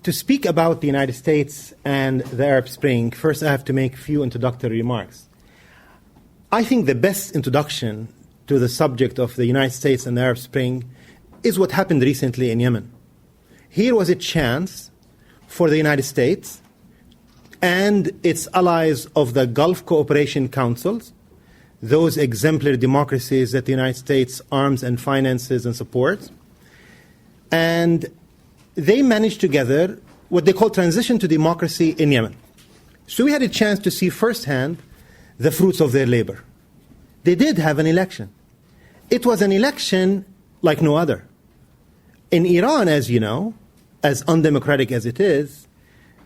To speak about the United States and the Arab Spring, first I have to make a few introductory remarks. I think the best introduction to the subject of the United States and the Arab Spring is what happened recently in Yemen. Here was a chance for the United States and its allies of the Gulf Cooperation Councils, those exemplary democracies that the United States arms and finances and supports, and they managed together what they call transition to democracy in Yemen. So we had a chance to see firsthand the fruits of their labor. They did have an election. It was an election like no other. In Iran, as you know, as undemocratic as it is,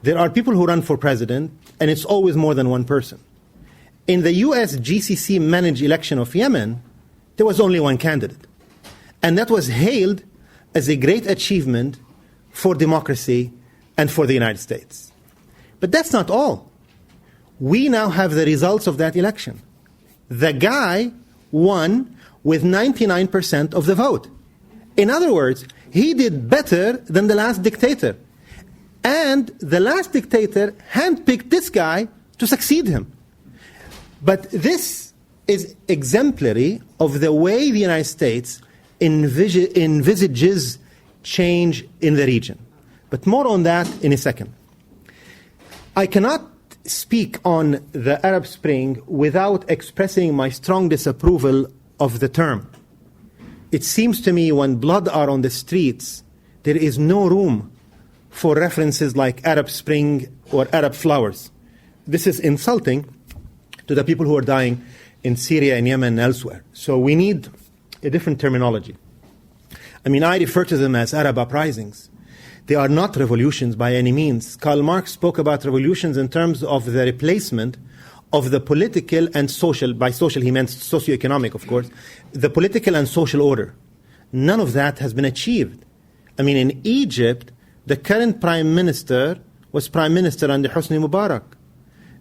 there are people who run for president, and it's always more than one person. In the US GCC managed election of Yemen, there was only one candidate. And that was hailed as a great achievement for democracy and for the United States. But that's not all. We now have the results of that election. The guy won with 99% of the vote. In other words, he did better than the last dictator. And the last dictator handpicked this guy to succeed him. But this is exemplary of the way the United States envisages change in the region. But more on that in a second. I cannot speak on the Arab Spring without expressing my strong disapproval of the term. It seems to me when blood are on the streets, there is no room for references like Arab Spring or Arab flowers. This is insulting to the people who are dying in Syria and Yemen and elsewhere. So we need a different terminology. I mean, I refer to them as Arab uprisings. They are not revolutions by any means. Karl Marx spoke about revolutions in terms of the replacement of the political and social, by social he meant socioeconomic, of course, the political and social order. None of that has been achieved. I mean, in Egypt, the current prime minister was prime minister under Hosni Mubarak.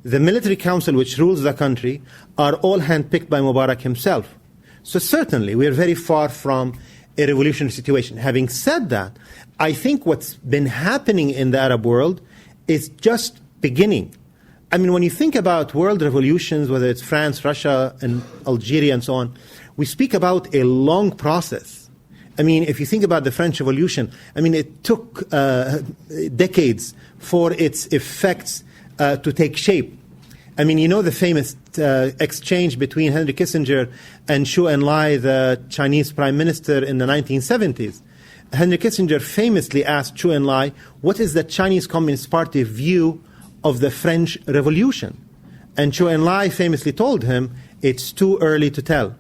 The military council which rules the country are all handpicked by Mubarak himself. So certainly we are very far from a revolutionary situation. Having said that, I think what's been happening in the Arab world is just beginning. I mean, when you think about world revolutions, whether it's France, Russia, and Algeria, and so on, we speak about a long process. I mean, if you think about the French Revolution, I mean, it took decades for its effects to take shape. I mean, you know the famous exchange between Henry Kissinger and Zhou Enlai, the Chinese prime minister in the 1970s. Henry Kissinger famously asked Zhou Enlai, what is the Chinese Communist Party view of the French Revolution? And Zhou Enlai famously told him, it's too early to tell.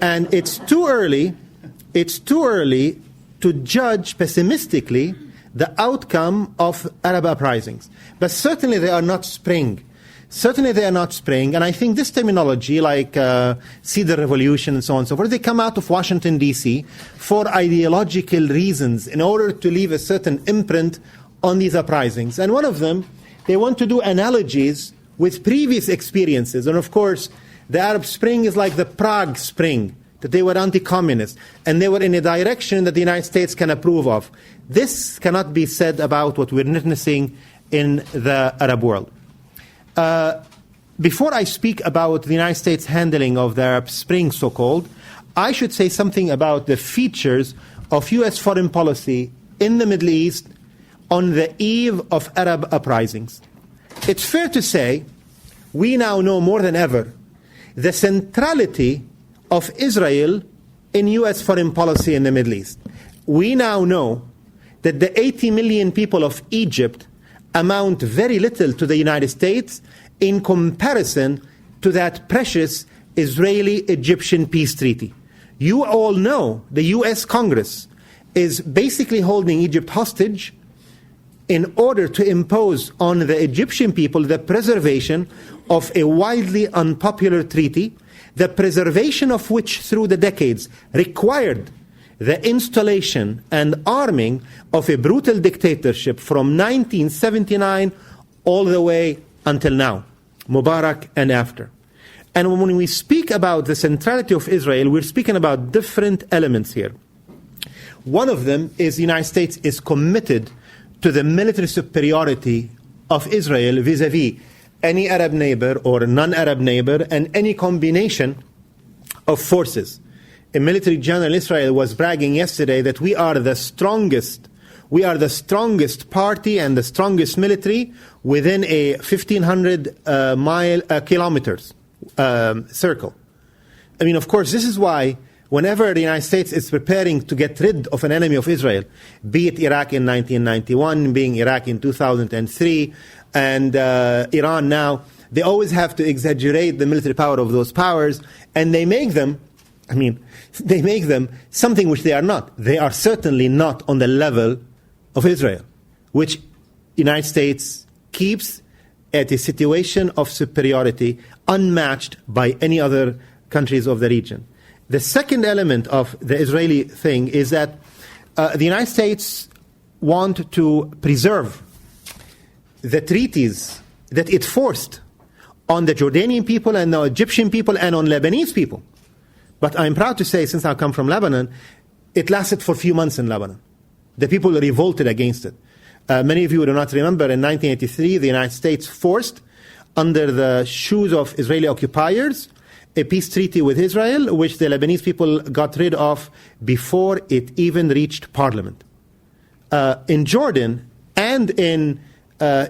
And it's too early to judge pessimistically the outcome of Arab uprisings. But certainly they are not spring. Certainly they are not spring, and I think this terminology, like Cedar Revolution and so on and so forth, they come out of Washington, D.C. for ideological reasons in order to leave a certain imprint on these uprisings. And one of them, they want to do analogies with previous experiences. And of course, the Arab Spring is like the Prague Spring, that they were anti-communist, and they were in a direction that the United States can approve of. This cannot be said about what we're witnessing in the Arab world. Before I speak about the United States handling of the Arab Spring, so-called, I should say something about the features of U.S. foreign policy in the Middle East on the eve of Arab uprisings. It's fair to say we now know more than ever the centrality of Israel in U.S. foreign policy in the Middle East. We now know that the 80 million people of Egypt amount very little to the United States in comparison to that precious Israeli-Egyptian peace treaty. You all know the U.S. Congress is basically holding Egypt hostage in order to impose on the Egyptian people the preservation of a widely unpopular treaty, the preservation of which through the decades required the installation and arming of a brutal dictatorship from 1979 all the way until now, Mubarak and after. And when we speak about the centrality of Israel, we're speaking about different elements here. One of them is the United States is committed to the military superiority of Israel vis-a-vis any Arab neighbor or non-Arab neighbor and any combination of forces. A military general in Israel was bragging yesterday that we are the strongest party and the strongest military within a 1,500 kilometers circle. I mean, of course, this is why whenever the United States is preparing to get rid of an enemy of Israel, be it Iraq in 1991, being Iraq in 2003, and Iran now, they always have to exaggerate the military power of those powers, and they make them something which they are not. They are certainly not on the level of Israel, which the United States keeps at a situation of superiority unmatched by any other countries of the region. The second element of the Israeli thing is that the United States want to preserve the treaties that it forced on the Jordanian people and the Egyptian people and on Lebanese people. But I'm proud to say, since I come from Lebanon, it lasted for a few months in Lebanon. The people revolted against it. Many of you do not remember, in 1983, the United States forced, under the shoes of Israeli occupiers, a peace treaty with Israel, which the Lebanese people got rid of before it even reached parliament. In Jordan and in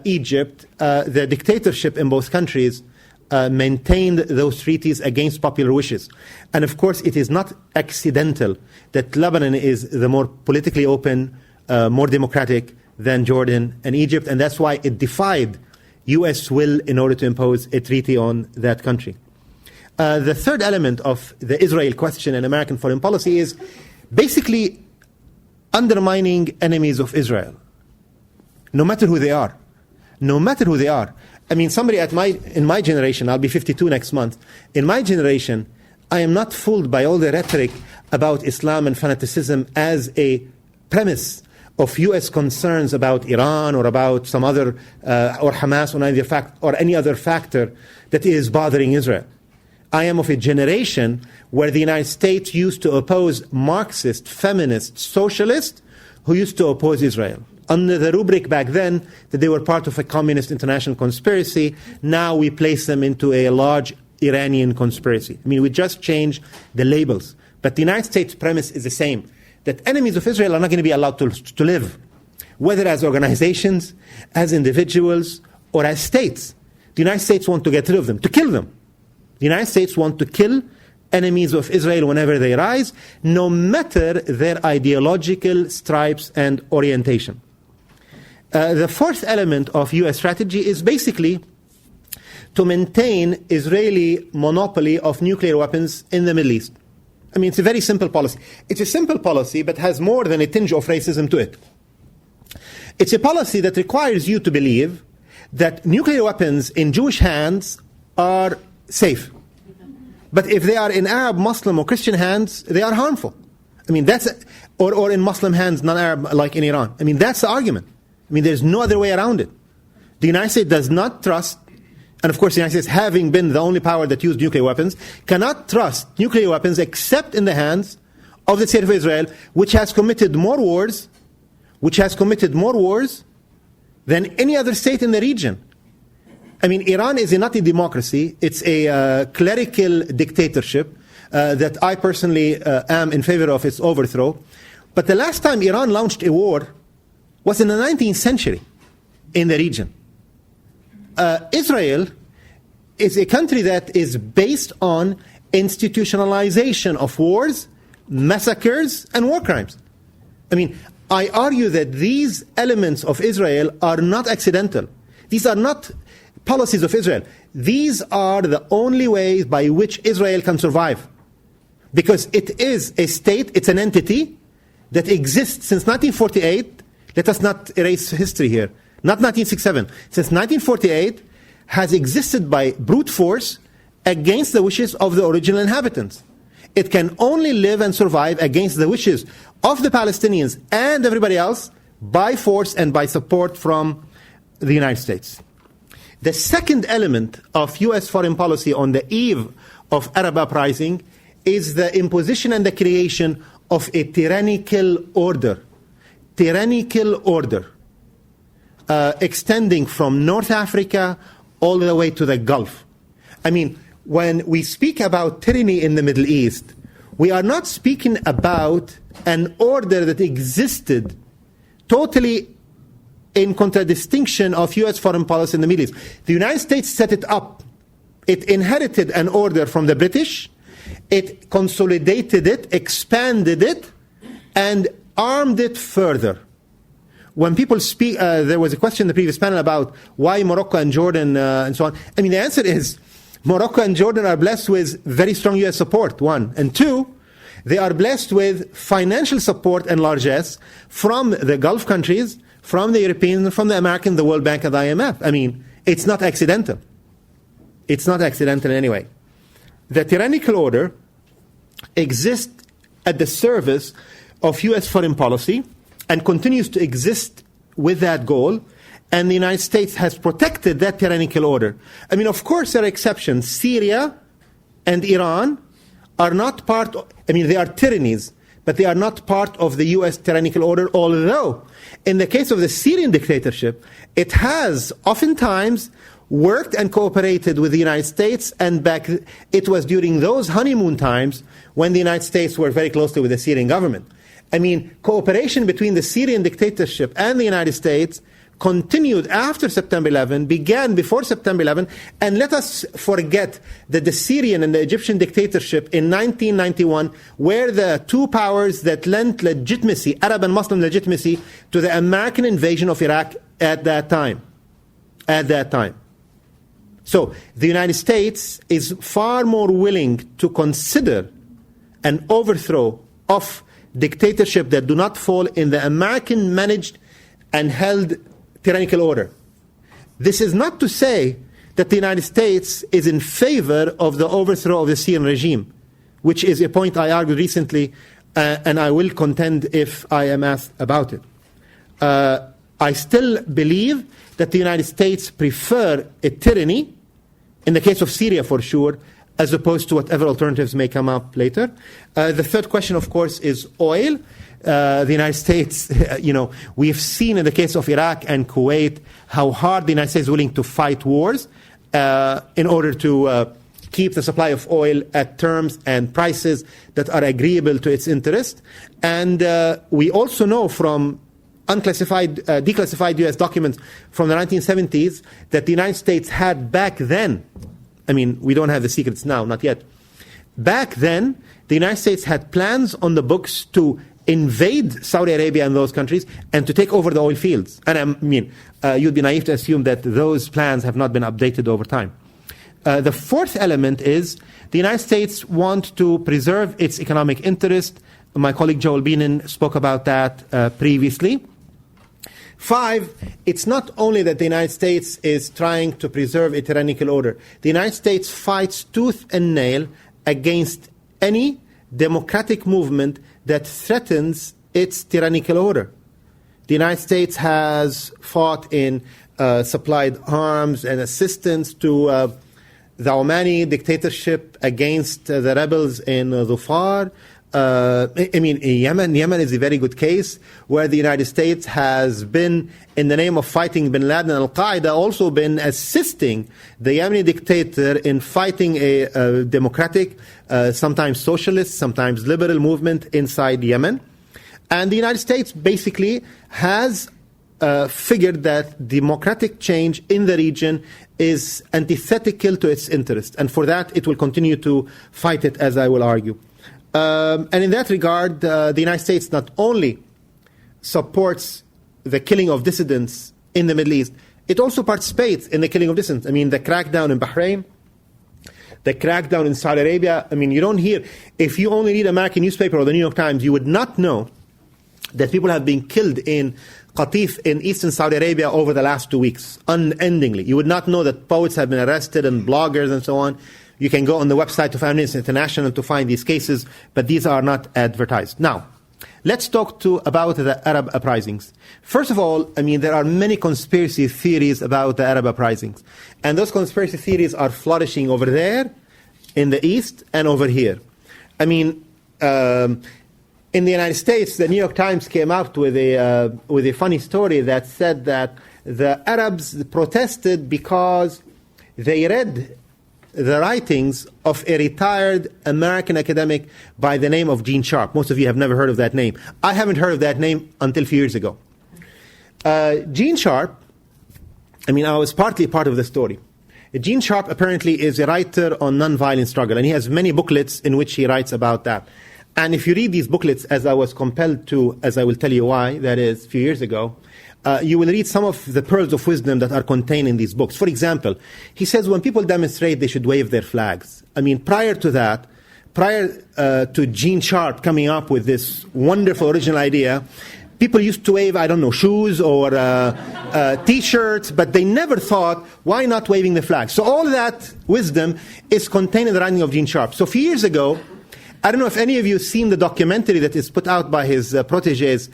Egypt, the dictatorship in both countries maintained those treaties against popular wishes. And of course, it is not accidental that Lebanon is the more politically open, more democratic than Jordan and Egypt, and that's why it defied U.S. will in order to impose a treaty on that country. The third element of the Israel question in American foreign policy is basically undermining enemies of Israel, no matter who they are. No matter who they are. I mean, somebody in my generation, I'll be 52 next month, in my generation, I am not fooled by all the rhetoric about Islam and fanaticism as a premise of U.S. concerns about Iran or about some other, or Hamas or any other factor that is bothering Israel. I am of a generation where the United States used to oppose Marxist, feminist, socialists who used to oppose Israel. Under the rubric back then that they were part of a communist international conspiracy, now we place them into a large Iranian conspiracy. I mean, we just change the labels. But the United States premise is the same, that enemies of Israel are not going to be allowed to live, whether as organizations, as individuals, or as states. The United States want to get rid of them, to kill them. The United States want to kill enemies of Israel whenever they rise, no matter their ideological stripes and orientation. The fourth element of U.S. strategy is basically to maintain Israeli monopoly of nuclear weapons in the Middle East. I mean, it's a very simple policy. It's a simple policy, but has more than a tinge of racism to it. It's a policy that requires you to believe that nuclear weapons in Jewish hands are safe. But if they are in Arab, Muslim, or Christian hands, they are harmful. I mean, or in Muslim hands, non-Arab, like in Iran. I mean, that's the argument. I mean, there's no other way around it. The United States does not trust, and of course the United States, having been the only power that used nuclear weapons, cannot trust nuclear weapons except in the hands of the State of Israel, which has committed more wars than any other state in the region. I mean, Iran is not a democracy. It's a clerical dictatorship that I personally am in favor of its overthrow. But the last time Iran launched a war was in the 19th century in the region. Israel is a country that is based on institutionalization of wars, massacres, and war crimes. I mean, I argue that these elements of Israel are not accidental. These are not policies of Israel. These are the only ways by which Israel can survive. Because it is a state, it's an entity that exists since 1948. Let us not erase history here. Not 1967. Since 1948, has existed by brute force against the wishes of the original inhabitants. It can only live and survive against the wishes of the Palestinians and everybody else by force and by support from the United States. The second element of U.S. foreign policy on the eve of Arab uprising is the imposition and the creation of a tyrannical order. Tyrannical order. extending from North Africa all the way to the Gulf. I mean, when we speak about tyranny in the Middle East, we are not speaking about an order that existed totally in contradistinction of U.S. foreign policy in the Middle East. The United States set it up. It inherited an order from the British. It consolidated it, expanded it, and armed it further. When people speak, there was a question in the previous panel about why Morocco and Jordan and so on. I mean, the answer is Morocco and Jordan are blessed with very strong U.S. support, one. And two, they are blessed with financial support and largesse from the Gulf countries, from the Europeans, from the Americans, the World Bank, and the IMF. I mean, it's not accidental. It's not accidental in any way. The tyrannical order exists at the service of U.S. foreign policy and continues to exist with that goal, and the United States has protected that tyrannical order. I mean, of course, there are exceptions. Syria and Iran are not part of, I mean, they are tyrannies, but they are not part of the U.S. tyrannical order, although in the case of the Syrian dictatorship, it has oftentimes worked and cooperated with the United States, and it was during those honeymoon times when the United States were very closely with the Syrian government. I mean, cooperation between the Syrian dictatorship and the United States continued after September 11, began before September 11, and let us forget that the Syrian and the Egyptian dictatorship in 1991 were the two powers that lent legitimacy, Arab and Muslim legitimacy, to the American invasion of Iraq at that time. At that time. So the United States is far more willing to consider an overthrow of dictatorship that do not fall in the American managed and held tyrannical order. This is not to say that the United States is in favor of the overthrow of the Syrian regime, which is a point I argued recently, and I will contend if I am asked about it. I still believe that the United States prefer a tyranny, in the case of Syria for sure, as opposed to whatever alternatives may come up later. The third question, of course, is oil. The United States, we've seen in the case of Iraq and Kuwait how hard the United States is willing to fight wars in order to keep the supply of oil at terms and prices that are agreeable to its interest. And we also know from declassified U.S. documents from the 1970s that the United States had back then, I mean, we don't have the secrets now, not yet. Back then, the United States had plans on the books to invade Saudi Arabia and those countries and to take over the oil fields. And I mean, you'd be naive to assume that those plans have not been updated over time. The fourth element is the United States want to preserve its economic interest. My colleague Joel Beenan spoke about that previously. 5, it's not only that the United States is trying to preserve a tyrannical order. The United States fights tooth and nail against any democratic movement that threatens its tyrannical order. The United States has fought in supplied arms and assistance to the Omani dictatorship against the rebels in Dhofar. Yemen is a very good case where the United States has been, in the name of fighting bin Laden and Al-Qaeda, also been assisting the Yemeni dictator in fighting a democratic, sometimes socialist, sometimes liberal movement inside Yemen. And the United States basically has figured that democratic change in the region is antithetical to its interest. And for that, it will continue to fight it, as I will argue. And in that regard, the United States not only supports the killing of dissidents in the Middle East, it also participates in the killing of dissidents. I mean, the crackdown in Bahrain, the crackdown in Saudi Arabia. I mean, you don't hear, if you only read American newspaper or the New York Times, you would not know that people have been killed in Qatif in eastern Saudi Arabia over the last 2 weeks, unendingly. You would not know that poets have been arrested and bloggers and so on. You can go on the website of Amnesty International to find these cases, but these are not advertised. Now, let's talk about the Arab uprisings. First of all, I mean, there are many conspiracy theories about the Arab uprisings. And those conspiracy theories are flourishing over there, in the East, and over here. I mean, in the United States, the New York Times came out with a funny story that said that the Arabs protested because they read the writings of a retired American academic by the name of Gene Sharp. Most of you have never heard of that name. I haven't heard of that name until a few years ago. Gene Sharp, I was partly part of the story. Gene Sharp apparently is a writer on nonviolent struggle, and he has many booklets in which he writes about that. And if you read these booklets, as I was compelled to, as I will tell you why, that is, a few years ago, you will read some of the pearls of wisdom that are contained in these books. For example, he says when people demonstrate, they should wave their flags. Prior to that, to Gene Sharp coming up with this wonderful original idea, people used to wave, shoes or T-shirts, but they never thought, why not waving the flag? So all that wisdom is contained in the writing of Gene Sharp. So a few years ago, I don't know if any of you have seen the documentary that is put out by his protégés,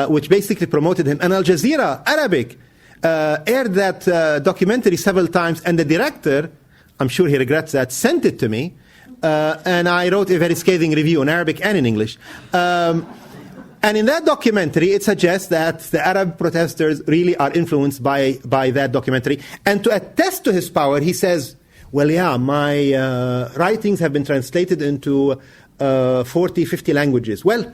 which basically promoted him. And Al Jazeera, Arabic, aired that documentary several times, and the director, I'm sure he regrets that, sent it to me, and I wrote a very scathing review in Arabic and in English. And in that documentary, it suggests that the Arab protesters really are influenced by that documentary. And to attest to his power, he says, well, yeah, my writings have been translated into 40, 50 languages. Well,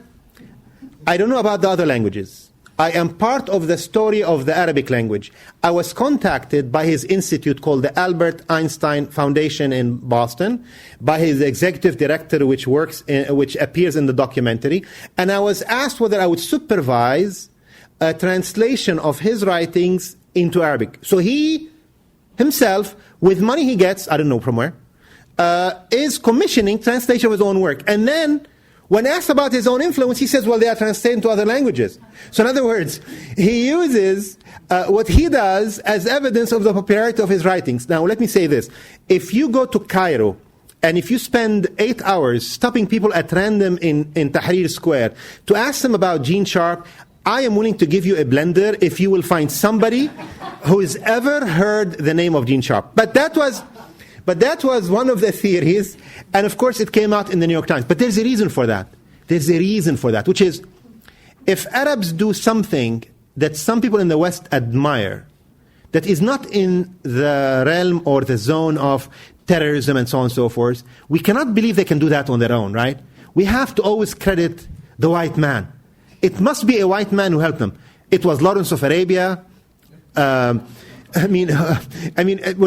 I don't know about the other languages. I am part of the story of the Arabic language. I was contacted by his institute called the Albert Einstein Foundation in Boston, by his executive director, which appears in the documentary, and I was asked whether I would supervise a translation of his writings into Arabic. So he himself, with money he gets, I don't know from where, is commissioning translation of his own work. And then, when asked about his own influence, he says, well, they are translated into other languages. So in other words, he uses what he does as evidence of the popularity of his writings. Now, let me say this. If you go to Cairo, and if you spend 8 hours stopping people at random in Tahrir Square to ask them about Gene Sharp, I am willing to give you a blender if you will find somebody who has ever heard the name of Gene Sharp. But that was one of the theories, and of course it came out in the New York Times. But there's a reason for that. There's a reason for that, which is, if Arabs do something that some people in the West admire, that is not in the realm or the zone of terrorism and so on and so forth, we cannot believe they can do that on their own, right? We have to always credit the white man. It must be a white man who helped them. It was Lawrence of Arabia. When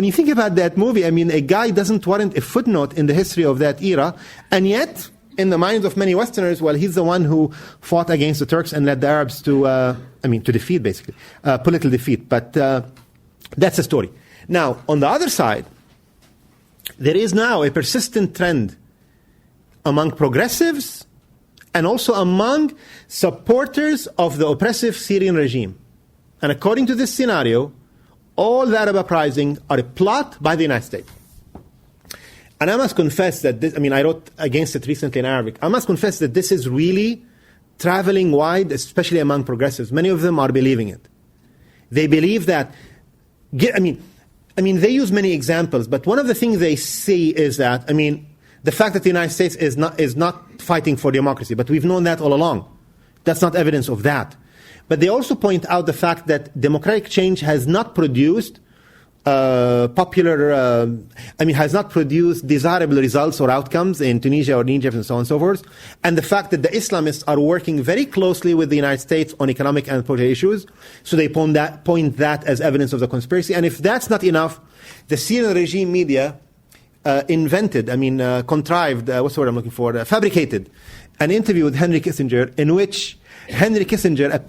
you think about that movie, a guy doesn't warrant a footnote in the history of that era, and yet, in the minds of many Westerners, well, he's the one who fought against the Turks and led the Arabs to defeat, basically, political defeat. But that's the story. Now, on the other side, there is now a persistent trend among progressives and also among supporters of the oppressive Syrian regime. And according to this scenario, all the Arab uprisings are a plot by the United States. And I must confess that this, I wrote against it recently in Arabic. I must confess that this is really traveling wide, especially among progressives. Many of them are believing it. They believe that, they use many examples, but one of the things they see is that, the fact that the United States is not fighting for democracy, but we've known that all along. That's not evidence of that. But they also point out the fact that democratic change has not produced has not produced desirable results or outcomes in Tunisia or Egypt and so on and so forth. And the fact that the Islamists are working very closely with the United States on economic and political issues, so they point that as evidence of the conspiracy. And if that's not enough, the Syrian regime media fabricated an interview with Henry Kissinger in which Henry Kissinger,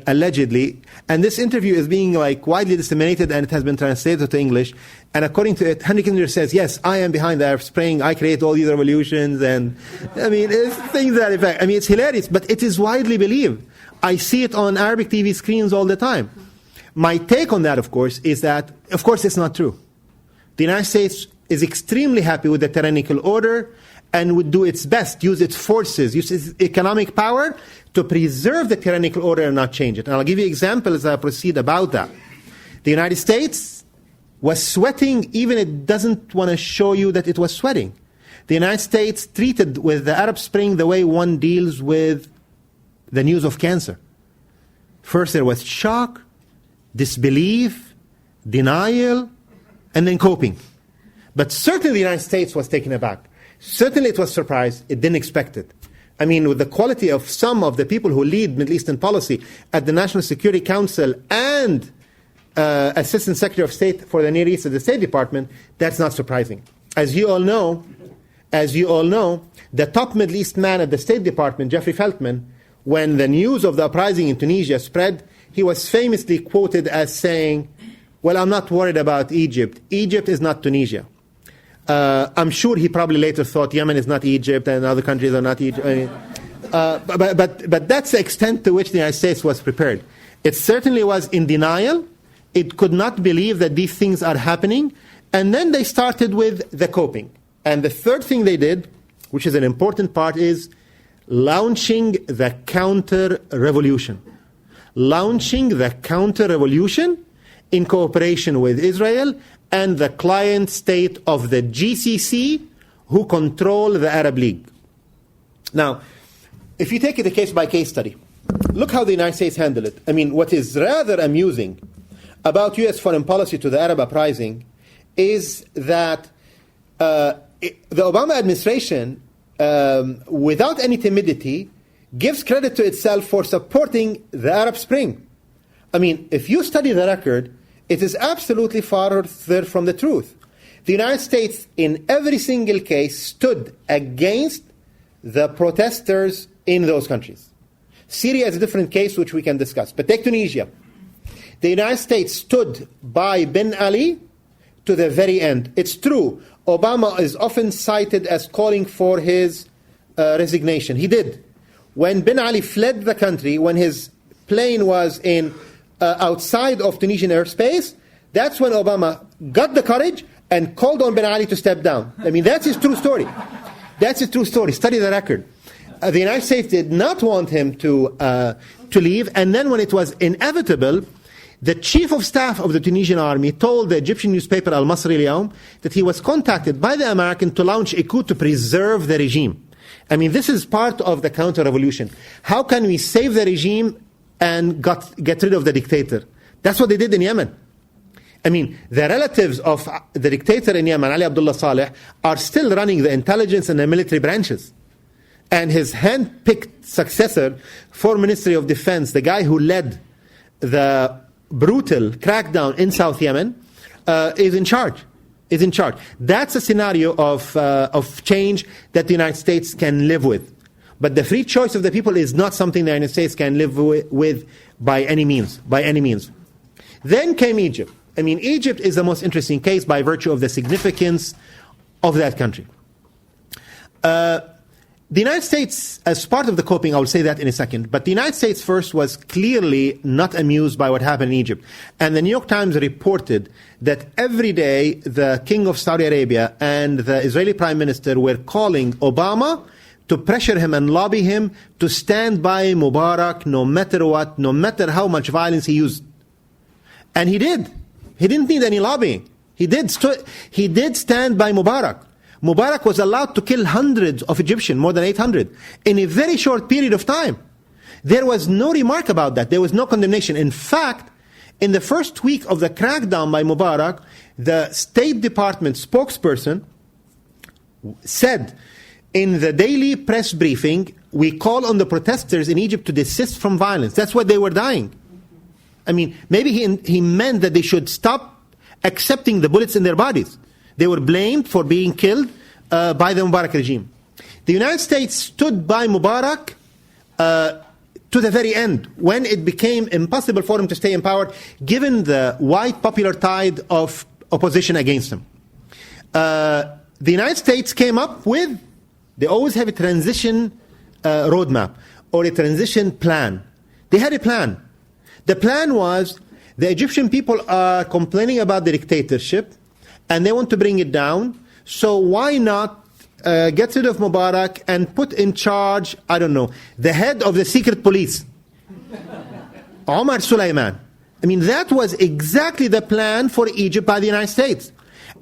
allegedly, and this interview is being widely disseminated and it has been translated to English, and according to it, Henry Kissinger says, yes, I am behind the Arab Spring, I create all these revolutions, and it's things that effect. It's hilarious, but it is widely believed. I see it on Arabic TV screens all the time. My take on that, of course, is that, of course, it's not true. The United States is extremely happy with the tyrannical order and would do its best, use its forces, use its economic power to preserve the tyrannical order and not change it. And I'll give you examples as I proceed about that. The United States was sweating, even it doesn't want to show you that it was sweating. The United States treated with the Arab Spring the way one deals with the news of cancer. First there was shock, disbelief, denial, and then coping. But certainly the United States was taken aback. Certainly it was surprised. It didn't expect it. I mean, with the quality of some of the people who lead Middle Eastern policy at the National Security Council and Assistant Secretary of State for the Near East at the State Department, that's not surprising. As you all know, the top Middle East man at the State Department, Jeffrey Feltman, when the news of the uprising in Tunisia spread, he was famously quoted as saying, well, I'm not worried about Egypt. Egypt is not Tunisia. I'm sure he probably later thought Yemen is not Egypt and other countries are not Egypt. But that's the extent to which the United States was prepared. It certainly was in denial. It could not believe that these things are happening. And then they started with the coping. And the third thing they did, which is an important part, is launching the counter-revolution. Launching the counter-revolution in cooperation with Israel and the client state of the GCC, who control the Arab League. Now, if you take it a case-by-case study, look how the United States handled it. I mean, what is rather amusing about U.S. foreign policy to the Arab uprising is that the Obama administration, without any timidity, gives credit to itself for supporting the Arab Spring. I mean, if you study the record, it is absolutely farther from the truth. The United States, in every single case, stood against the protesters in those countries. Syria is a different case, which we can discuss. But take Tunisia. The United States stood by Ben Ali to the very end. It's true, Obama is often cited as calling for his resignation. He did. When Ben Ali fled the country, when his plane was in outside of Tunisian airspace, that's when Obama got the courage and called on Ben Ali to step down. I mean, that's his true story. That's his true story. Study the record. The United States did not want him to leave, and then when it was inevitable, the chief of staff of the Tunisian army told the Egyptian newspaper Al Masri Al-Yawm that he was contacted by the American to launch a coup to preserve the regime. I mean, this is part of the counter-revolution. How can we save the regime and get rid of the dictator? That's what they did in Yemen. I mean, the relatives of the dictator in Yemen, Ali Abdullah Saleh, are still running the intelligence and the military branches. And his hand-picked successor, former Ministry of Defense, the guy who led the brutal crackdown in South Yemen, is in charge. That's a scenario of change that the United States can live with. But the free choice of the people is not something the United States can live with by any means. Then came Egypt. I mean, Egypt is the most interesting case by virtue of the significance of that country. The United States, as part of the coping, I will say that in a second, but the United States first was clearly not amused by what happened in Egypt. And the New York Times reported that every day the King of Saudi Arabia and the Israeli Prime Minister were calling Obama to pressure him and lobby him to stand by Mubarak no matter what, no matter how much violence he used. And he did. He didn't need any lobbying. He did stand by Mubarak. Mubarak was allowed to kill hundreds of Egyptians, more than 800, in a very short period of time. There was no remark about that. There was no condemnation. In fact, in the first week of the crackdown by Mubarak, the State Department spokesperson said in the daily press briefing, we call on the protesters in Egypt to desist from violence. That's why they were dying. I mean, maybe he meant that they should stop accepting the bullets in their bodies. They were blamed for being killed by the Mubarak regime. The United States stood by Mubarak to the very end, when it became impossible for him to stay in power, given the wide popular tide of opposition against him. The United States came up with, they always have a transition roadmap or a transition plan. They had a plan. The plan was, the Egyptian people are complaining about the dictatorship, and they want to bring it down, so why not get rid of Mubarak and put in charge, I don't know, the head of the secret police, Omar Suleiman. I mean, that was exactly the plan for Egypt by the United States.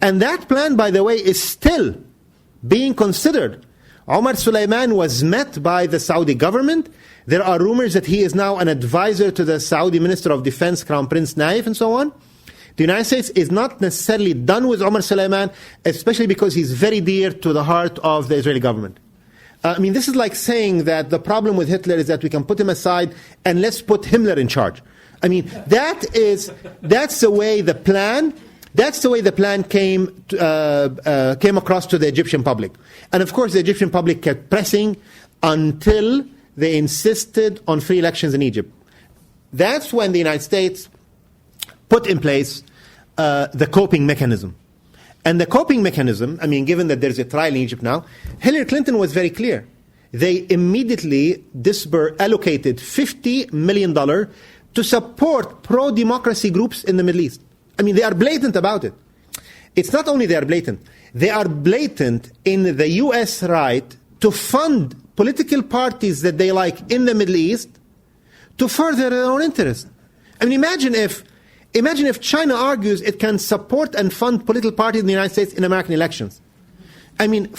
And that plan, by the way, is still being considered Omar Suleiman was met by the Saudi government. There are rumors that he is now an advisor to the Saudi Minister of Defense, Crown Prince Naif, and so on. The United States is not necessarily done with Omar Suleiman, especially because he's very dear to the heart of the Israeli government. This is like saying that the problem with Hitler is that we can put him aside and let's put Himmler in charge. That's the way the plan came across to the Egyptian public. And of course, the Egyptian public kept pressing until they insisted on free elections in Egypt. That's when the United States put in place the coping mechanism. And the coping mechanism, given that there's a trial in Egypt now, Hillary Clinton was very clear. They immediately allocated $50 million to support pro-democracy groups in the Middle East. They are blatant about it. It's not only they are blatant in the U.S. right to fund political parties that they like in the Middle East to further their own interests. Imagine if China argues it can support and fund political parties in the United States in American elections.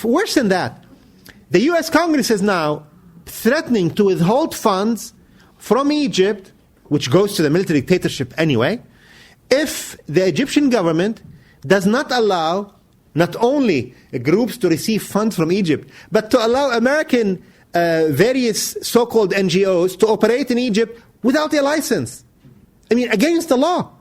Worse than that, the U.S. Congress is now threatening to withhold funds from Egypt, which goes to the military dictatorship anyway, if the Egyptian government does not allow not only groups to receive funds from Egypt, but to allow American various so-called NGOs to operate in Egypt without a license. Against the law.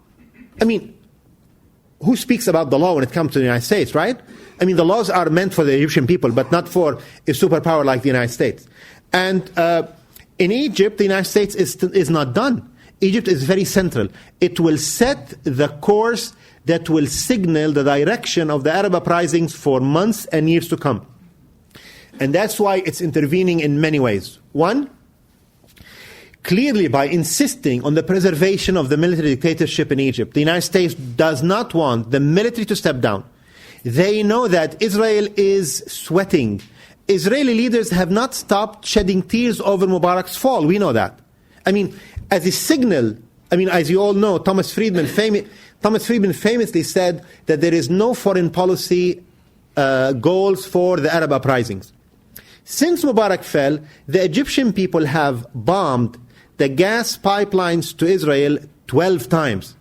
Who speaks about the law when it comes to the United States, right? The laws are meant for the Egyptian people, but not for a superpower like the United States. And in Egypt, the United States is not done. Egypt is very central. It will set the course that will signal the direction of the Arab uprisings for months and years to come. And that's why it's intervening in many ways. One, clearly by insisting on the preservation of the military dictatorship in Egypt. The United States does not want the military to step down. They know that Israel is sweating. Israeli leaders have not stopped shedding tears over Mubarak's fall. We know that. As a signal, as you all know, Thomas Friedman famously said that there is no foreign policy goals for the Arab uprisings. Since Mubarak fell, the Egyptian people have bombed the gas pipelines to Israel 12 times.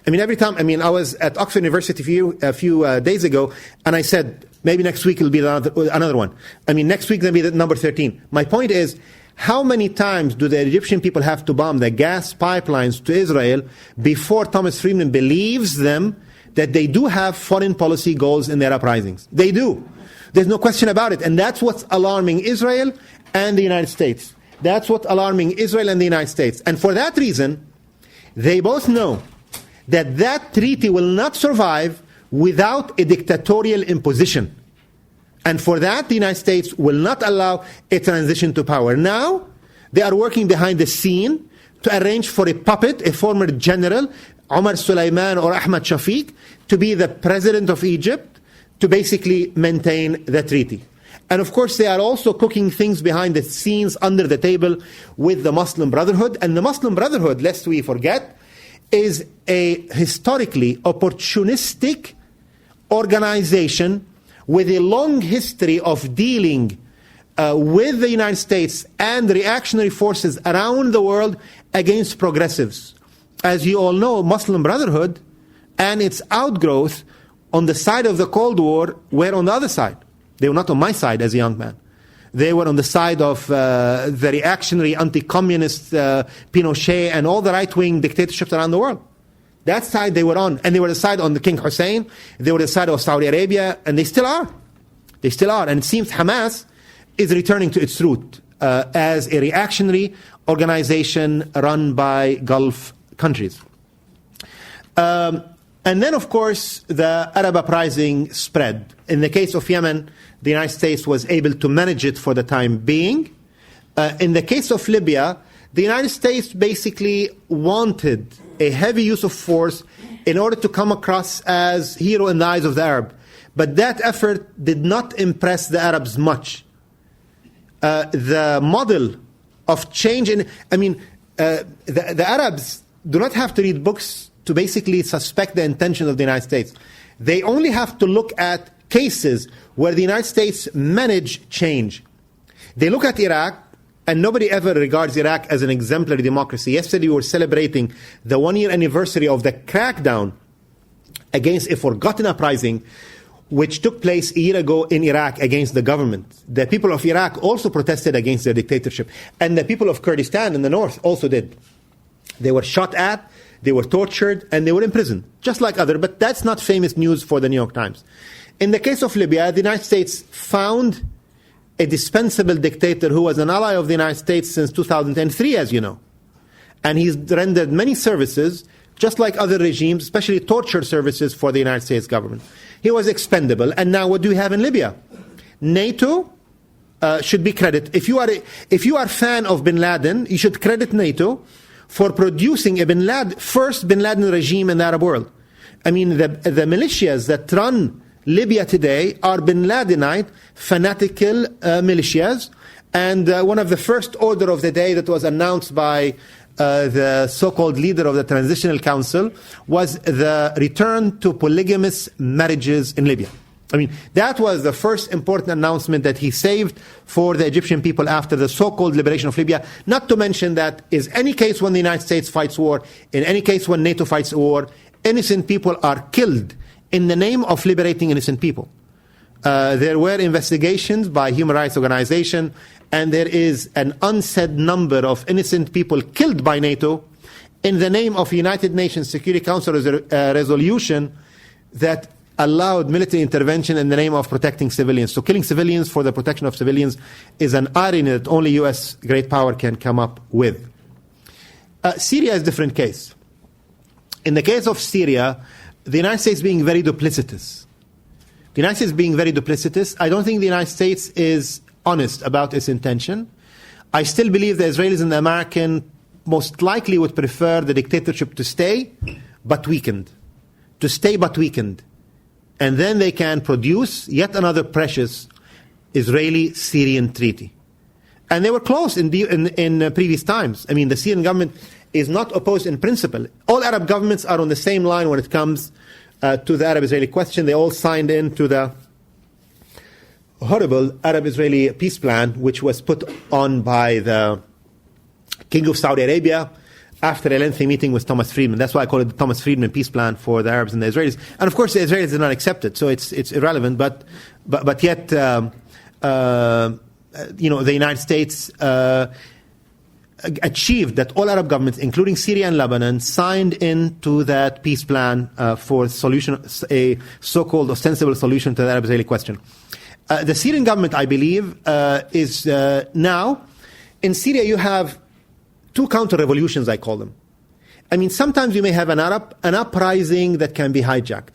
Every time, I was at Oxford University a few days ago, and I said, maybe next week will be another one. Next week will be the number 13. My point is, how many times do the Egyptian people have to bomb the gas pipelines to Israel before Thomas Friedman believes them that they do have foreign policy goals in their uprisings? They do. There's no question about it. And that's what's alarming Israel and the United States. That's what's alarming Israel and the United States. And for that reason, they both know that that treaty will not survive without a dictatorial imposition. And for that, the United States will not allow a transition to power. Now, they are working behind the scene to arrange for a puppet, a former general, Omar Suleiman or Ahmad Shafiq, to be the president of Egypt, to basically maintain the treaty. And of course, they are also cooking things behind the scenes, under the table, with the Muslim Brotherhood. And the Muslim Brotherhood, lest we forget, is a historically opportunistic organization with a long history of dealing with the United States and reactionary forces around the world against progressives. As you all know, Muslim Brotherhood and its outgrowth on the side of the Cold War were on the other side. They were not on my side as a young man. They were on the side of the reactionary, anti-communist Pinochet and all the right-wing dictatorships around the world. That side they were on. And they were the side on the King Hussein. They were the side of Saudi Arabia. And they still are. They still are. And it seems Hamas is returning to its root as a reactionary organization run by Gulf countries. And then, of course, the Arab uprising spread. In the case of Yemen, the United States was able to manage it for the time being. In the case of Libya, the United States basically wanted a heavy use of force in order to come across as hero in the eyes of the Arab. But that effort did not impress the Arabs much. The model of change the Arabs do not have to read books to basically suspect the intentions of the United States. They only have to look at cases where the United States managed change. They look at Iraq, and nobody ever regards Iraq as an exemplary democracy. Yesterday we were celebrating the 1-year anniversary of the crackdown against a forgotten uprising which took place a year ago in Iraq against the government. The people of Iraq also protested against their dictatorship. And the people of Kurdistan in the north also did. They were shot at, they were tortured, and they were imprisoned, just like others. But that's not famous news for the New York Times. In the case of Libya, the United States found a dispensable dictator who was an ally of the United States since 2003, as you know. And he's rendered many services, just like other regimes, especially torture services for the United States government. He was expendable. And now what do we have in Libya? NATO should be credited. If you are a fan of bin Laden, you should credit NATO for producing a first bin Laden regime in the Arab world. I mean, the militias that run Libya today are bin Ladenite, fanatical militias. And one of the first order of the day that was announced by the so-called leader of the Transitional Council was the return to polygamous marriages in Libya. I mean, that was the first important announcement that he saved for the Egyptian people after the so-called liberation of Libya. Not to mention that in any case when the United States fights war, in any case when NATO fights a war, innocent people are killed in the name of liberating innocent people. There were investigations by human rights organizations, and there is an unsaid number of innocent people killed by NATO in the name of United Nations Security Council resolution that allowed military intervention in the name of protecting civilians. So killing civilians for the protection of civilians is an irony that only U.S. great power can come up with. Syria is a different case. In the case of Syria, the United States being very duplicitous. The United States being very duplicitous, I don't think the United States is honest about its intention. I still believe the Israelis and the Americans most likely would prefer the dictatorship to stay, but weakened. To stay, but weakened. And then they can produce yet another precious Israeli-Syrian treaty. And they were close in previous times. I mean, the Syrian government is not opposed in principle. All Arab governments are on the same line when it comes to the Arab-Israeli question. They all signed into the horrible Arab-Israeli peace plan, which was put on by the King of Saudi Arabia after a lengthy meeting with Thomas Friedman. That's why I call it the Thomas Friedman peace plan for the Arabs and the Israelis. And of course, the Israelis did not accept it, so it's irrelevant. But yet, the United States achieved that all Arab governments, including Syria and Lebanon, signed into that peace plan for a so-called ostensible solution to the Arab-Israeli question. The Syrian government, I believe, is now in Syria. You have two counter-revolutions, I call them. I mean, sometimes you may have an uprising that can be hijacked.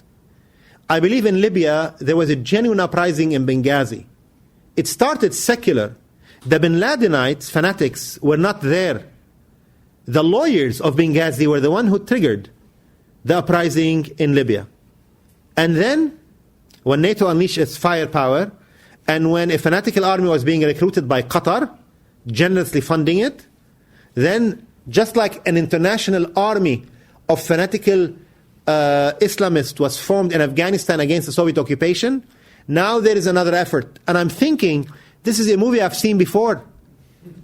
I believe in Libya there was a genuine uprising in Benghazi. It started secular. The bin Ladenites, fanatics, were not there. The lawyers of Benghazi were the one who triggered the uprising in Libya. And then, when NATO unleashed its firepower, and when a fanatical army was being recruited by Qatar, generously funding it, then, just like an international army of fanatical Islamists was formed in Afghanistan against the Soviet occupation, now there is another effort. And I'm thinking, this is a movie I've seen before.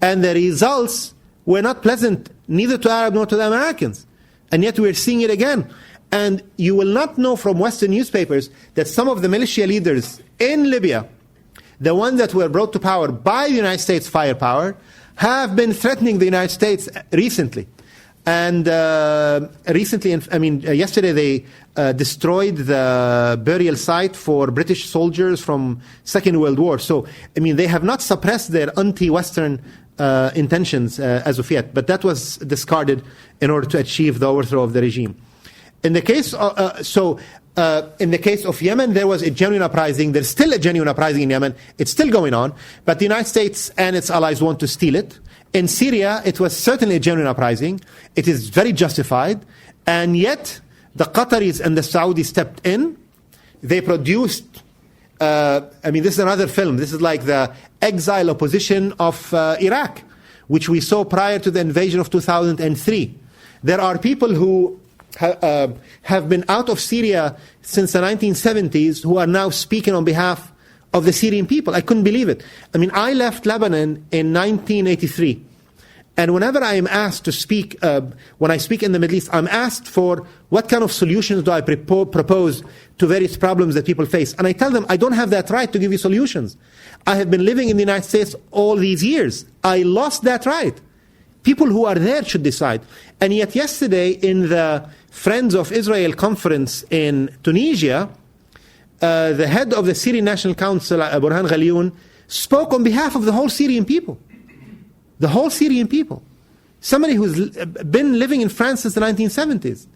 And the results were not pleasant, neither to Arab nor to the Americans. And yet we're seeing it again. And you will not know from Western newspapers that some of the militia leaders in Libya, the ones that were brought to power by the United States firepower, have been threatening the United States recently. And yesterday they destroyed the burial site for British soldiers from Second World War. So, I mean, they have not suppressed their anti-Western intentions as of yet, but that was discarded in order to achieve the overthrow of the regime. In the case in the case of Yemen, there was a genuine uprising. There's still a genuine uprising in Yemen. It's still going on, but the United States and its allies want to steal it. In Syria, it was certainly a genuine uprising. It is very justified, and yet the Qataris and the Saudis stepped in. They produced, this is another film. This is like the exile opposition of Iraq, which we saw prior to the invasion of 2003. There are people who have been out of Syria since the 1970s who are now speaking on behalf of the Syrian people. I couldn't believe it. I mean, I left Lebanon in 1983. And whenever I am asked to speak, when I speak in the Middle East, I'm asked for what kind of solutions do I propose to various problems that people face. And I tell them, I don't have that right to give you solutions. I have been living in the United States all these years. I lost that right. People who are there should decide. And yet yesterday in the Friends of Israel conference in Tunisia, the head of the Syrian National Council, AbuKhalil, spoke on behalf of the whole Syrian people. The whole Syrian people. Somebody who's been living in France since the 1970s.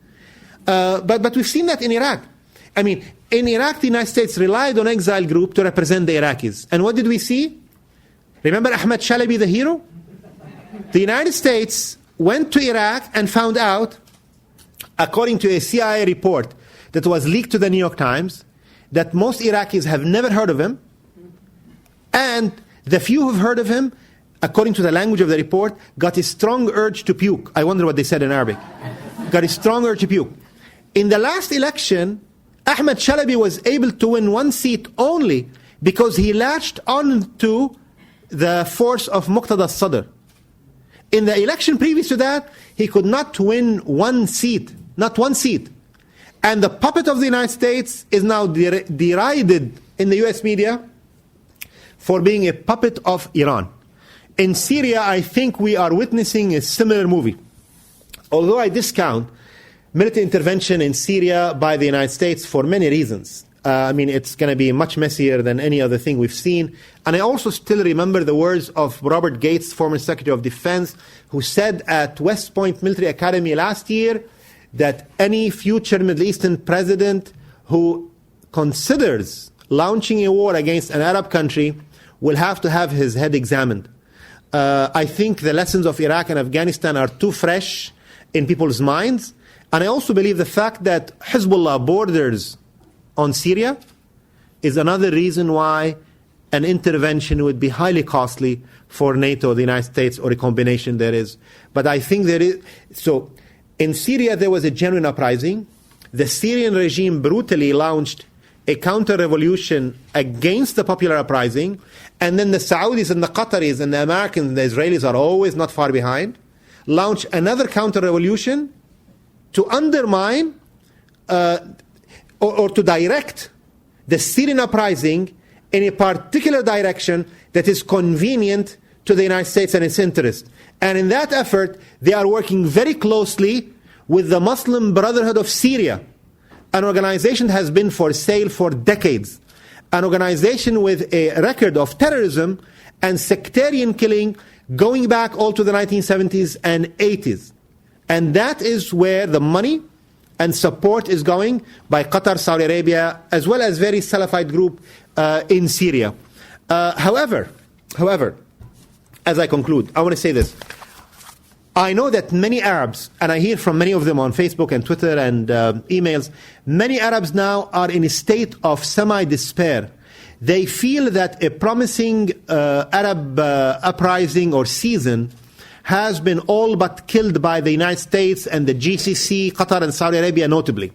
But we've seen that in Iraq. I mean, in Iraq, the United States relied on exile group to represent the Iraqis. And what did we see? Remember Ahmed Shalabi, the hero? The United States went to Iraq and found out, according to a CIA report that was leaked to the New York Times, that most Iraqis have never heard of him. And the few who've heard of him, according to the language of the report, got a strong urge to puke. I wonder what they said in Arabic. Got a strong urge to puke. In the last election, Ahmed Shalabi was able to win one seat only because he latched on to the force of Muqtada al-Sadr. In the election previous to that, he could not win one seat. Not one seat. And the puppet of the United States is now derided in the US media for being a puppet of Iran. In Syria, I think we are witnessing a similar movie. Although I discount military intervention in Syria by the United States for many reasons. I mean, it's going to be much messier than any other thing we've seen. And I also still remember the words of Robert Gates, former Secretary of Defense, who said at West Point Military Academy last year that any future Middle Eastern president who considers launching a war against an Arab country will have to have his head examined. I think the lessons of Iraq and Afghanistan are too fresh in people's minds. And I also believe the fact that Hezbollah borders on Syria is another reason why an intervention would be highly costly for NATO, the United States, or a combination there is. But I think there is... So, in Syria there was a genuine uprising. The Syrian regime brutally launched a counter-revolution against the popular uprising, and then the Saudis and the Qataris and the Americans and the Israelis are always not far behind, launch another counter-revolution to undermine or to direct the Syrian uprising in a particular direction that is convenient to the United States and its interest. And in that effort, they are working very closely with the Muslim Brotherhood of Syria, an organization that has been for sale for decades, an organization with a record of terrorism and sectarian killing going back all to the 1970s and 80s. And that is where the money and support is going by Qatar, Saudi Arabia, as well as very Salafite group in Syria. However, as I conclude, I want to say this. I know that many Arabs, and I hear from many of them on Facebook and Twitter and emails, many Arabs now are in a state of semi-despair. They feel that a promising Arab uprising or season has been all but killed by the United States and the GCC, Qatar and Saudi Arabia notably.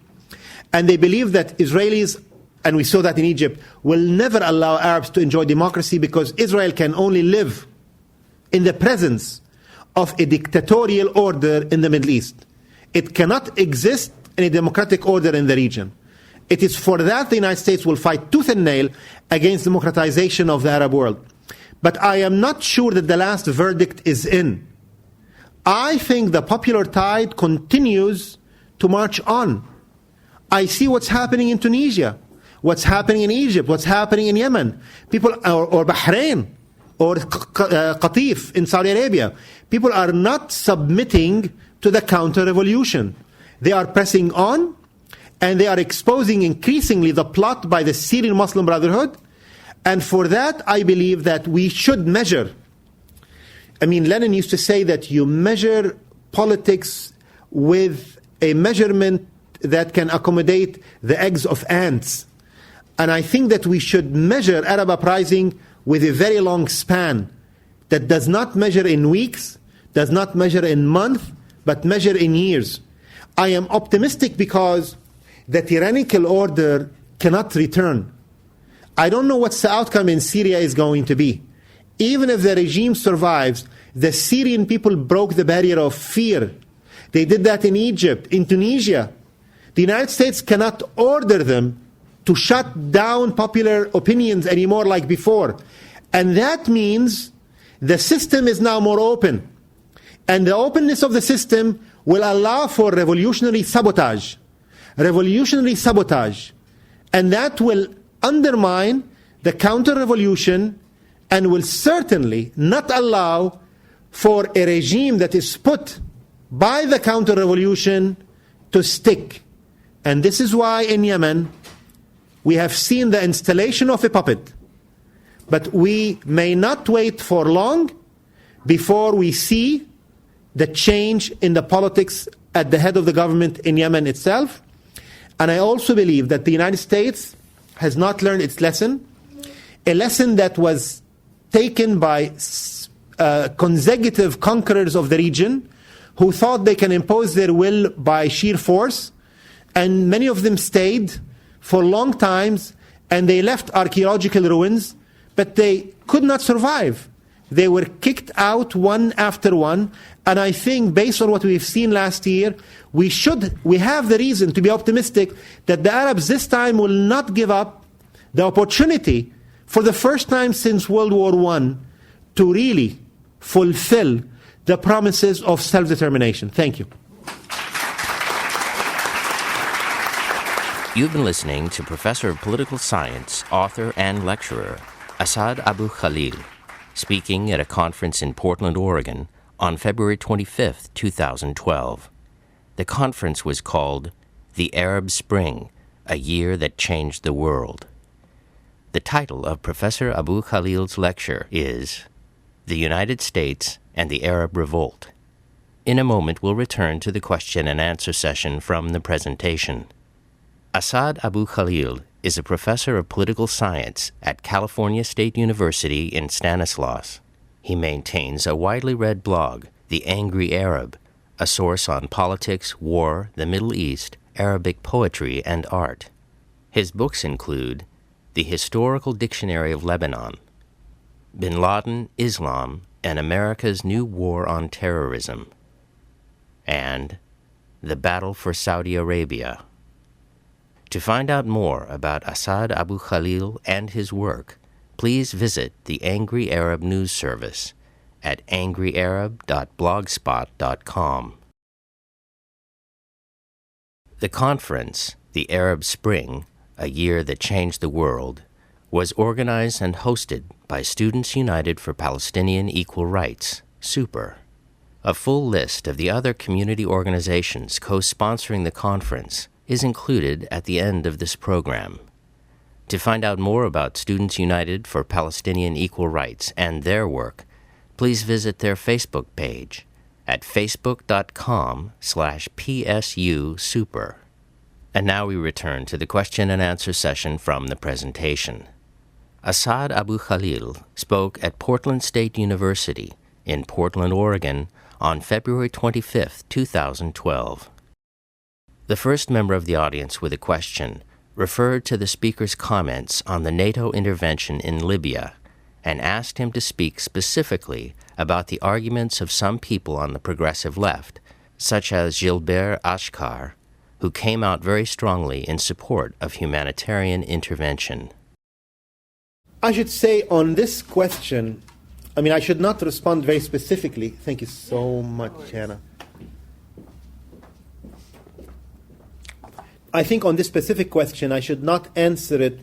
And they believe that Israelis, and we saw that in Egypt, will never allow Arabs to enjoy democracy because Israel can only live in the presence of a dictatorial order in the Middle East. It cannot exist in a democratic order in the region. It is for that the United States will fight tooth and nail against democratization of the Arab world. But I am not sure that the last verdict is in. I think the popular tide continues to march on. I see what's happening in Tunisia, what's happening in Egypt, what's happening in Yemen, people or Bahrain, or Qatif in Saudi Arabia. People are not submitting to the counter-revolution. They are pressing on, and they are exposing increasingly the plot by the Syrian Muslim Brotherhood. And for that, I believe that we should measure. I mean, Lenin used to say that you measure politics with a measurement that can accommodate the eggs of ants. And I think that we should measure Arab uprising with a very long span that does not measure in weeks, does not measure in months, but measure in years. I am optimistic because the tyrannical order cannot return. I don't know what's the outcome in Syria is going to be. Even if the regime survives, the Syrian people broke the barrier of fear. They did that in Egypt, in Tunisia. The United States cannot order them to shut down popular opinions anymore like before. And that means the system is now more open. And the openness of the system will allow for revolutionary sabotage. Revolutionary sabotage. And that will undermine the counter-revolution and will certainly not allow for a regime that is put by the counter-revolution to stick. And this is why in Yemen we have seen the installation of a puppet. But we may not wait for long before we see the change in the politics at the head of the government in Yemen itself. And I also believe that the United States has not learned its lesson, a lesson that was taken by consecutive conquerors of the region who thought they can impose their will by sheer force, and many of them stayed for long times, and they left archaeological ruins, but they could not survive. They were kicked out one after one, and I think based on what we've seen last year, we have the reason to be optimistic that the Arabs this time will not give up the opportunity for the first time since World War I to really fulfill the promises of self-determination. Thank you. You've been listening to Professor of Political Science, author, and lecturer Asad AbuKhalil, speaking at a conference in Portland, Oregon on February 25, 2012. The conference was called The Arab Spring, a Year That Changed the World. The title of Professor AbuKhalil's lecture is The United States and the Arab Revolt. In a moment, we'll return to the question and answer session from the presentation. Asad AbuKhalil is a professor of political science at California State University in Stanislaus. He maintains a widely read blog, The Angry Arab, a source on politics, war, the Middle East, Arabic poetry, and art. His books include The Historical Dictionary of Lebanon, Bin Laden, Islam, and America's New War on Terrorism, and The Battle for Saudi Arabia. To find out more about Asad AbuKhalil and his work, please visit the Angry Arab News Service at angryarab.blogspot.com. The conference, The Arab Spring, a Year That Changed the World, was organized and hosted by Students United for Palestinian Equal Rights, SUPER. A full list of the other community organizations co-sponsoring the conference is included at the end of this program. To find out more about Students United for Palestinian Equal Rights and their work, please visit their Facebook page at facebook.com/PSUSuper. And now we return to the question and answer session from the presentation. Asad AbuKhalil spoke at Portland State University in Portland, Oregon on February 25, 2012. The first member of the audience with a question referred to the speaker's comments on the NATO intervention in Libya and asked him to speak specifically about the arguments of some people on the progressive left, such as Gilbert Achcar, who came out very strongly in support of humanitarian intervention. I should say on this question, I should not respond very specifically. Thank you so much, Hannah. I think on this specific question, I should not answer it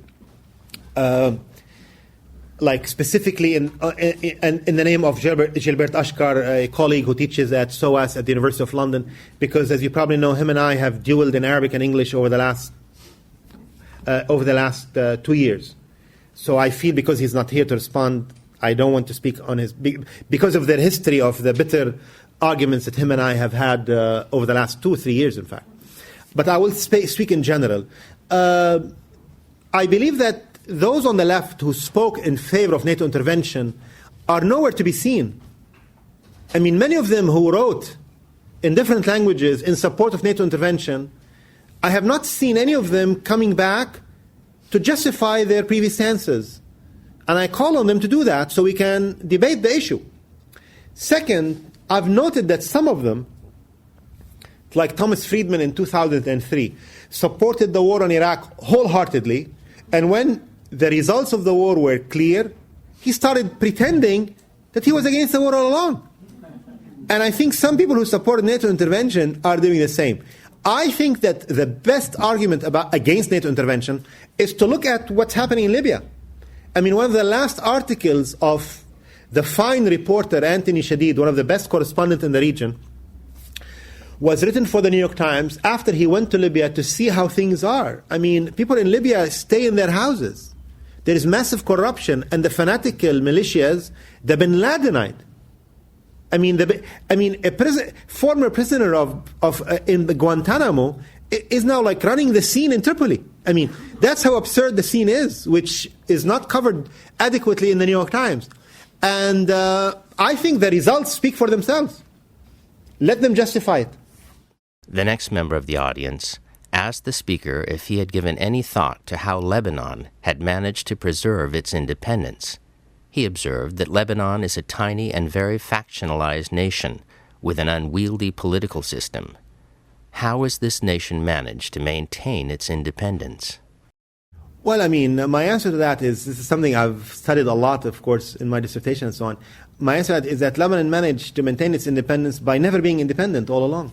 specifically in the name of Gilbert Achcar, a colleague who teaches at SOAS at the University of London, because as you probably know, him and I have dueled in Arabic and English over the last 2 years. So I feel because he's not here to respond, I don't want to speak on his, because of the history of the bitter arguments that him and I have had over the last 2 or 3 years, in fact. But I will speak in general. I believe that those on the left who spoke in favor of NATO intervention are nowhere to be seen. Many of them who wrote in different languages in support of NATO intervention, I have not seen any of them coming back to justify their previous stances. And I call on them to do that so we can debate the issue. Second, I've noted that some of them, like Thomas Friedman in 2003, supported the war on Iraq wholeheartedly, and when the results of the war were clear, he started pretending that he was against the war all along. And I think some people who supported NATO intervention are doing the same. I think that the best argument against NATO intervention is to look at what's happening in Libya. I mean, one of the last articles of the fine reporter Anthony Shadid, one of the best correspondents in the region, was written for the New York Times after he went to Libya to see how things are. I mean, people in Libya stay in their houses. There is massive corruption, and the fanatical militias, the bin Ladenite. I mean, a former prisoner in the Guantanamo is now like running the scene in Tripoli. I mean, that's how absurd the scene is, which is not covered adequately in the New York Times. And I think the results speak for themselves. Let them justify it. The next member of the audience asked the speaker if he had given any thought to how Lebanon had managed to preserve its independence. He observed that Lebanon is a tiny and very factionalized nation with an unwieldy political system. How has this nation managed to maintain its independence? Well, I mean, my answer to that is, this is something I've studied a lot, of course, in my dissertation and so on. My answer to that is that Lebanon managed to maintain its independence by never being independent all along.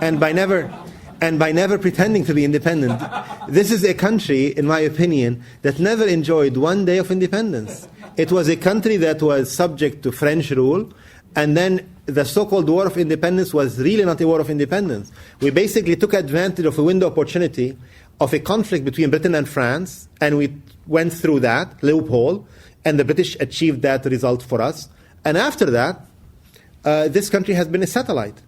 And by never pretending to be independent. This is a country, in my opinion, that never enjoyed one day of independence. It was a country that was subject to French rule, and then the so-called War of Independence was really not a war of independence. We basically took advantage of a window opportunity of a conflict between Britain and France, and we went through that loophole, and the British achieved that result for us. And after that, this country has been a satellite,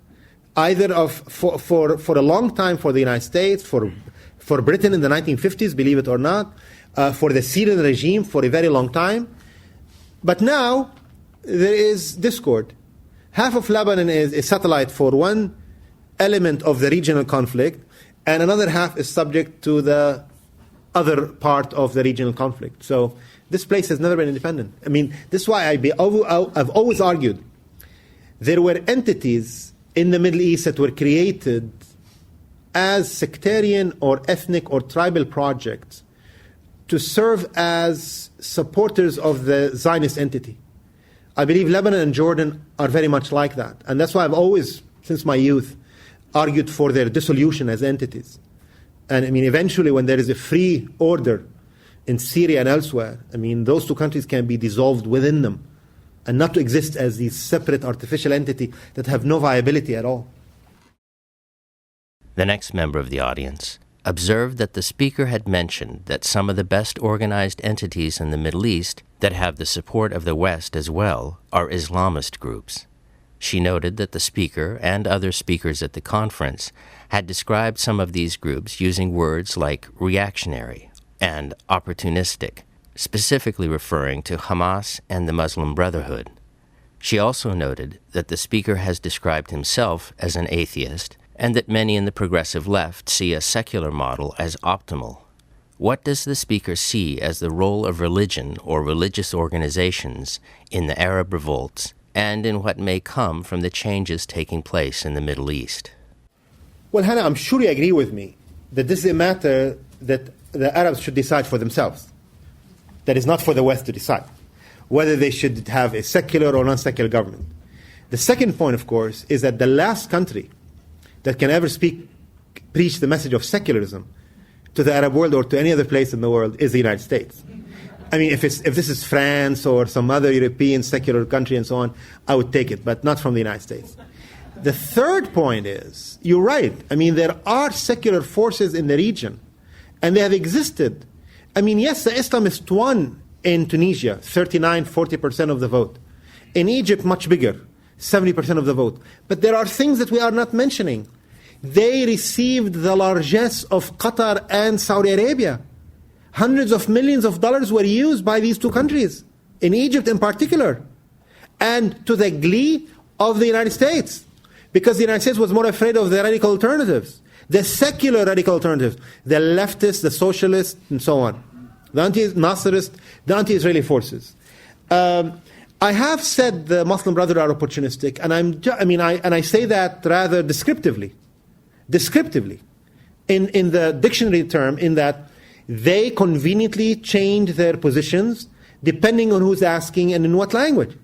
either for a long time for the United States, for Britain in the 1950s, believe it or not, for the Syrian regime for a very long time. But now there is discord. Half of Lebanon is a satellite for one element of the regional conflict, and another half is subject to the other part of the regional conflict. So this place has never been independent. I mean, this is why I've always argued there were entities in the Middle East that were created as sectarian or ethnic or tribal projects to serve as supporters of the Zionist entity. I believe Lebanon and Jordan are very much like that. And that's why I've always, since my youth, argued for their dissolution as entities. And I mean, eventually when there is a free order in Syria and elsewhere, I mean, those two countries can be dissolved within them and not to exist as these separate artificial entities that have no viability at all. The next member of the audience observed that the speaker had mentioned that some of the best organized entities in the Middle East that have the support of the West as well are Islamist groups. She noted that the speaker and other speakers at the conference had described some of these groups using words like reactionary and opportunistic, specifically referring to Hamas and the Muslim Brotherhood. She also noted that the speaker has described himself as an atheist and that many in the progressive left see a secular model as optimal. What does the speaker see as the role of religion or religious organizations in the Arab revolts and in what may come from the changes taking place in the Middle East? Well, Hannah, I'm sure you agree with me that this is a matter that the Arabs should decide for themselves. That is not for the West to decide whether they should have a secular or non-secular government. The second point, of course, is that the last country that can ever preach the message of secularism to the Arab world or to any other place in the world is the United States. I mean, if this is France or some other European secular country and so on, I would take it, but not from the United States. The third point is, you're right. I mean, there are secular forces in the region, and they have existed. I mean, yes, the Islamists won in Tunisia, 40% of the vote. In Egypt, much bigger, 70% of the vote. But there are things that we are not mentioning. They received the largesse of Qatar and Saudi Arabia. Hundreds of millions of dollars were used by these two countries, in Egypt in particular, and to the glee of the United States, because the United States was more afraid of the radical alternatives. The secular radical alternatives, the leftists, the socialists, and so on, the anti-Nasserist, the anti-Israeli forces. I have said the Muslim Brotherhood are opportunistic, and I say that rather descriptively, in the dictionary term, in that they conveniently change their positions depending on who's asking and in what language.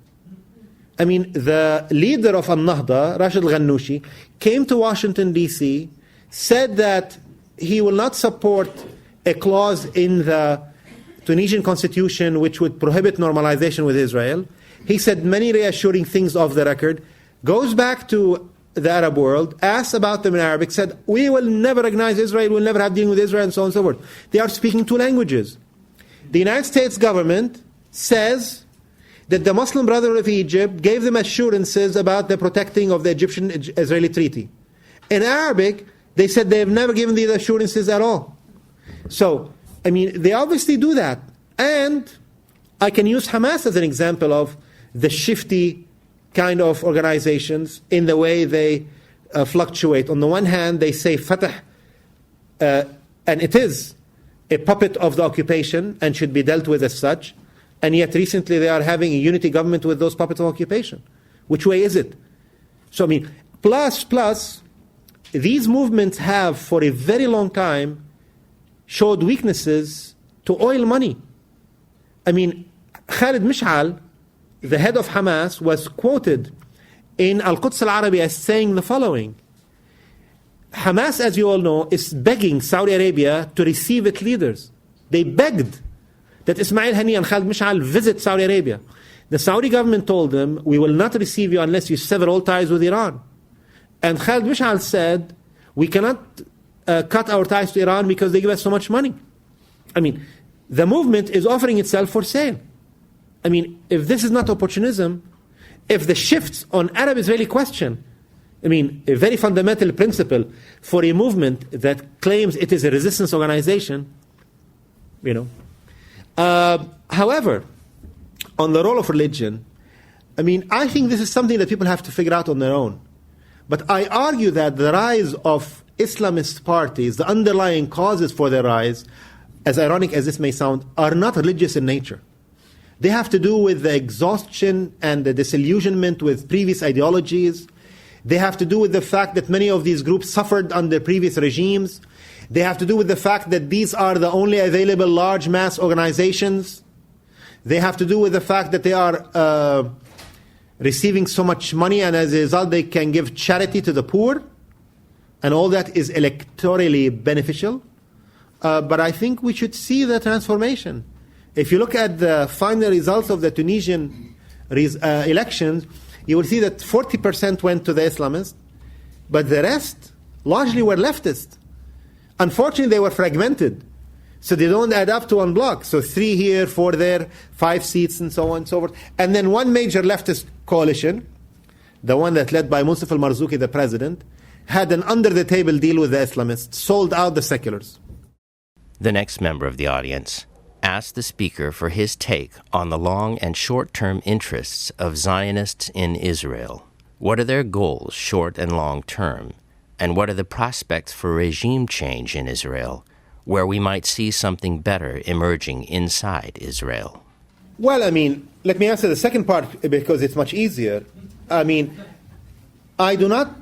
I mean, the leader of Al-Nahda, Rashid al-Ghannouchi, came to Washington, D.C., said that he will not support a clause in the Tunisian constitution which would prohibit normalization with Israel. He said many reassuring things off the record, goes back to the Arab world, asks about them in Arabic, said, we will never recognize Israel, we'll never have dealing with Israel, and so on and so forth. They are speaking two languages. The United States government says that the Muslim Brotherhood of Egypt gave them assurances about the protecting of the Egyptian-Israeli treaty. In Arabic, they said they have never given these assurances at all. So, I mean, they obviously do that. And I can use Hamas as an example of the shifty kind of organizations in the way they fluctuate. On the one hand, they say Fatah, and it is a puppet of the occupation and should be dealt with as such. And yet recently they are having a unity government with those puppets of occupation. Which way is it? So, I mean, plus, these movements have for a very long time showed weaknesses to oil money. I mean, Khalid Mish'al, the head of Hamas, was quoted in Al-Quds Al-Arabi as saying the following: Hamas, as you all know, is begging Saudi Arabia to receive its leaders. They begged that Ismail Haniyeh and Khalid Mish'al visit Saudi Arabia. The Saudi government told them, we will not receive you unless you sever all ties with Iran. And Khalid Mish'al said, we cannot cut our ties to Iran because they give us so much money. I mean, the movement is offering itself for sale. I mean, if this is not opportunism, if the shifts on Arab-Israeli question, I mean, a very fundamental principle for a movement that claims it is a resistance organization, you know. However, on the role of religion, I mean, I think this is something that people have to figure out on their own. But I argue that the rise of Islamist parties, the underlying causes for their rise, as ironic as this may sound, are not religious in nature. They have to do with the exhaustion and the disillusionment with previous ideologies. They have to do with the fact that many of these groups suffered under previous regimes. They have to do with the fact that these are the only available large mass organizations. They have to do with the fact that they are receiving so much money, and as a result they can give charity to the poor. And all that is electorally beneficial. But I think we should see the transformation. If you look at the final results of the Tunisian elections, you will see that 40% went to the Islamists, but the rest largely were leftist. Unfortunately, they were fragmented, so they don't add up to one block. So 3 here, 4 there, 5 seats, and so on and so forth. And then one major leftist coalition, the one that led by Mustafa al-Marzouki, the president, had an under-the-table deal with the Islamists, sold out the seculars. The next member of the audience asked the speaker for his take on the long and short-term interests of Zionists in Israel. What are their goals, short and long term? And what are the prospects for regime change in Israel, where we might see something better emerging inside Israel? Well, I mean, let me answer the second part because it's much easier. I mean, I do not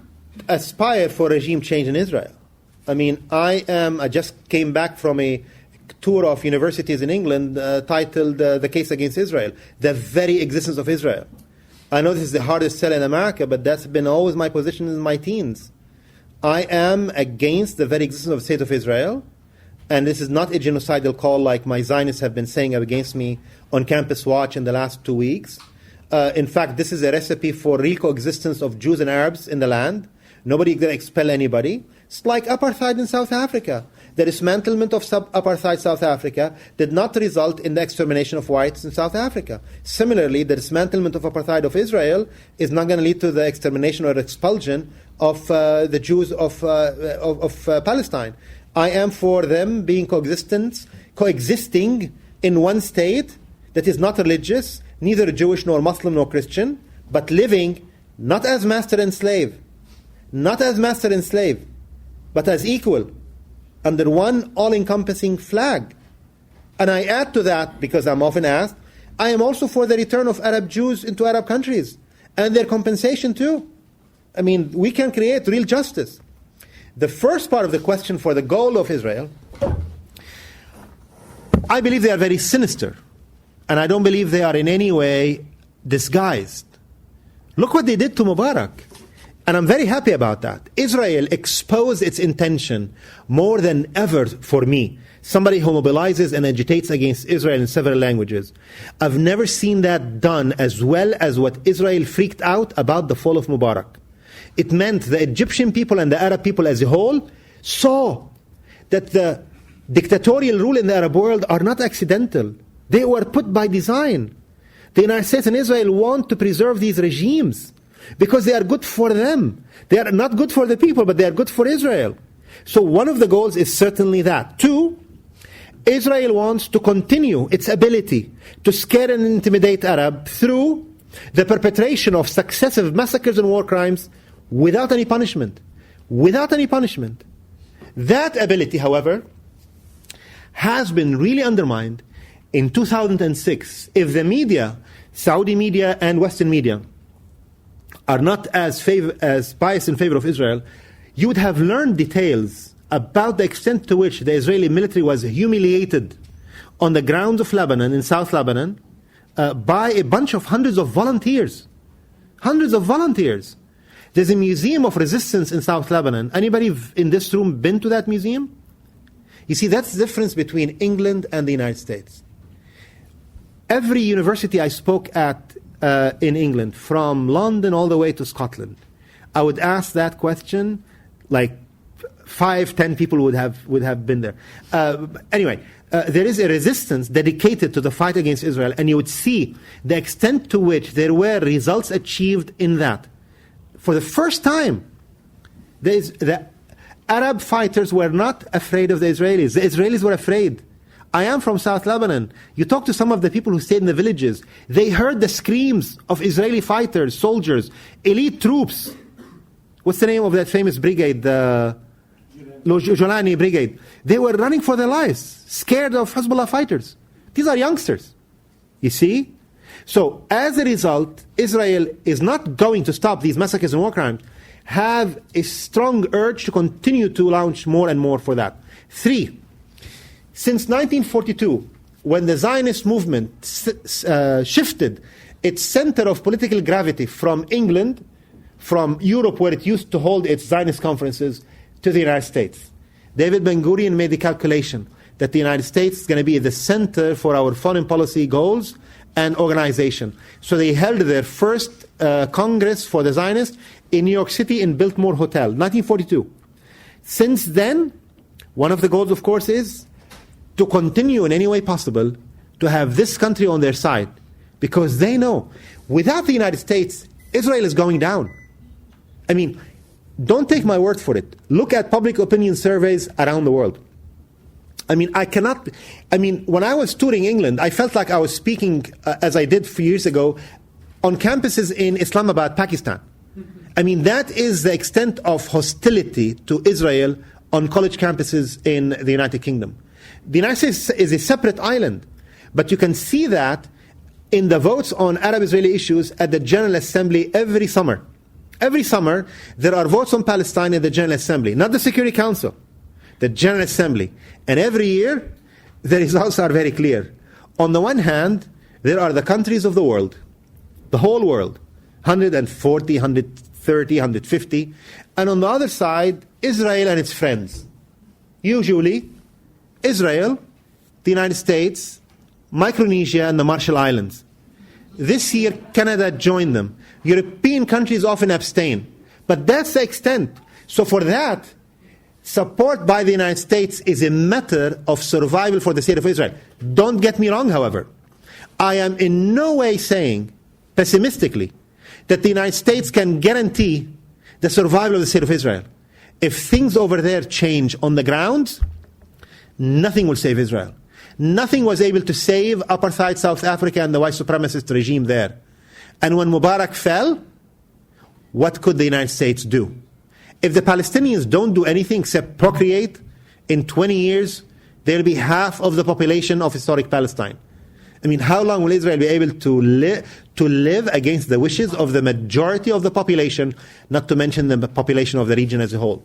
aspire for regime change in Israel. I mean, I just came back from a tour of universities in England titled The Case Against Israel, the very existence of Israel. I know this is the hardest sell in America, but that's been always my position in my teens. I am against the very existence of the State of Israel, and this is not a genocidal call like my Zionists have been saying against me on Campus Watch in the last 2 weeks. In fact, this is a recipe for real coexistence of Jews and Arabs in the land. Nobody can expel anybody. It's like apartheid in South Africa. The dismantlement of apartheid South Africa did not result in the extermination of whites in South Africa. Similarly, the dismantlement of apartheid of Israel is not going to lead to the extermination or expulsion of the Jews of Palestine. I am for them being coexisting in one state that is not religious, neither Jewish nor Muslim nor Christian, but living not as master and slave, not as master and slave, but as equal, under one all-encompassing flag. And I add to that, because I'm often asked, I am also for the return of Arab Jews into Arab countries, and their compensation too. I mean, we can create real justice. The first part of the question for the goal of Israel, I believe they are very sinister, and I don't believe they are in any way disguised. Look what they did to Mubarak. And I'm very happy about that. Israel exposed its intention more than ever for me. Somebody who mobilizes and agitates against Israel in several languages. I've never seen that done as well as what Israel freaked out about the fall of Mubarak. It meant the Egyptian people and the Arab people as a whole saw that the dictatorial rule in the Arab world are not accidental. They were put by design. The United States and Israel want to preserve these regimes because they are good for them. They are not good for the people, but they are good for Israel. So one of the goals is certainly that. Two, Israel wants to continue its ability to scare and intimidate Arab through the perpetration of successive massacres and war crimes without any punishment. Without any punishment. That ability, however, has been really undermined in 2006. If the media, Saudi media and Western media, are not as biased in favor of Israel, you would have learned details about the extent to which the Israeli military was humiliated on the grounds of Lebanon, in South Lebanon, by a bunch of hundreds of volunteers. Hundreds of volunteers. There's a museum of resistance in South Lebanon. Anybody in this room been to that museum? You see, that's the difference between England and the United States. Every university I spoke at in England, from London all the way to Scotland, I would ask that question, like 5-10 people would have been there. Anyway, there is a resistance dedicated to the fight against Israel, and you would see the extent to which there were results achieved in that. For the first time, the Arab fighters were not afraid of the Israelis. The Israelis were afraid. I am from South Lebanon. You talk to some of the people who stayed in the villages. They heard the screams of Israeli fighters, soldiers, elite troops. What's the name of that famous brigade? The Jolani brigade. They were running for their lives, scared of Hezbollah fighters. These are youngsters. You see? So, as a result, Israel is not going to stop these massacres and war crimes, have a strong urge to continue to launch more and more for that. 3, since 1942, when the Zionist movement shifted its center of political gravity from England, from Europe where it used to hold its Zionist conferences, to the United States, David Ben-Gurion made the calculation that the United States is going to be the center for our foreign policy goals and organization. So they held their first Congress for the Zionists in New York City in Biltmore Hotel, 1942. Since then, one of the goals, of course, is to continue in any way possible to have this country on their side, because they know without the United States, Israel is going down. I mean, don't take my word for it. Look at public opinion surveys around the world. I mean, when I was touring England, I felt like I was speaking, as I did a few years ago, on campuses in Islamabad, Pakistan. I mean, that is the extent of hostility to Israel on college campuses in the United Kingdom. The United States is a separate island, but you can see that in the votes on Arab-Israeli issues at the General Assembly every summer. Every summer, there are votes on Palestine in the General Assembly, not the Security Council, the General Assembly. And every year, the results are very clear. On the one hand, there are the countries of the world, the whole world, 140, 130, 150. And on the other side, Israel and its friends. Usually, Israel, the United States, Micronesia, and the Marshall Islands. This year, Canada joined them. European countries often abstain. But that's the extent. So for that, support by the United States is a matter of survival for the state of Israel. Don't get me wrong, however. I am in no way saying, pessimistically, that the United States can guarantee the survival of the state of Israel. If things over there change on the ground, nothing will save Israel. Nothing was able to save apartheid South Africa and the white supremacist regime there. And when Mubarak fell, what could the United States do? if the Palestinians don't do anything except procreate, in 20 years, they'll be half of the population of historic Palestine. I mean, how long will Israel be able to live against the wishes of the majority of the population, not to mention the population of the region as a whole?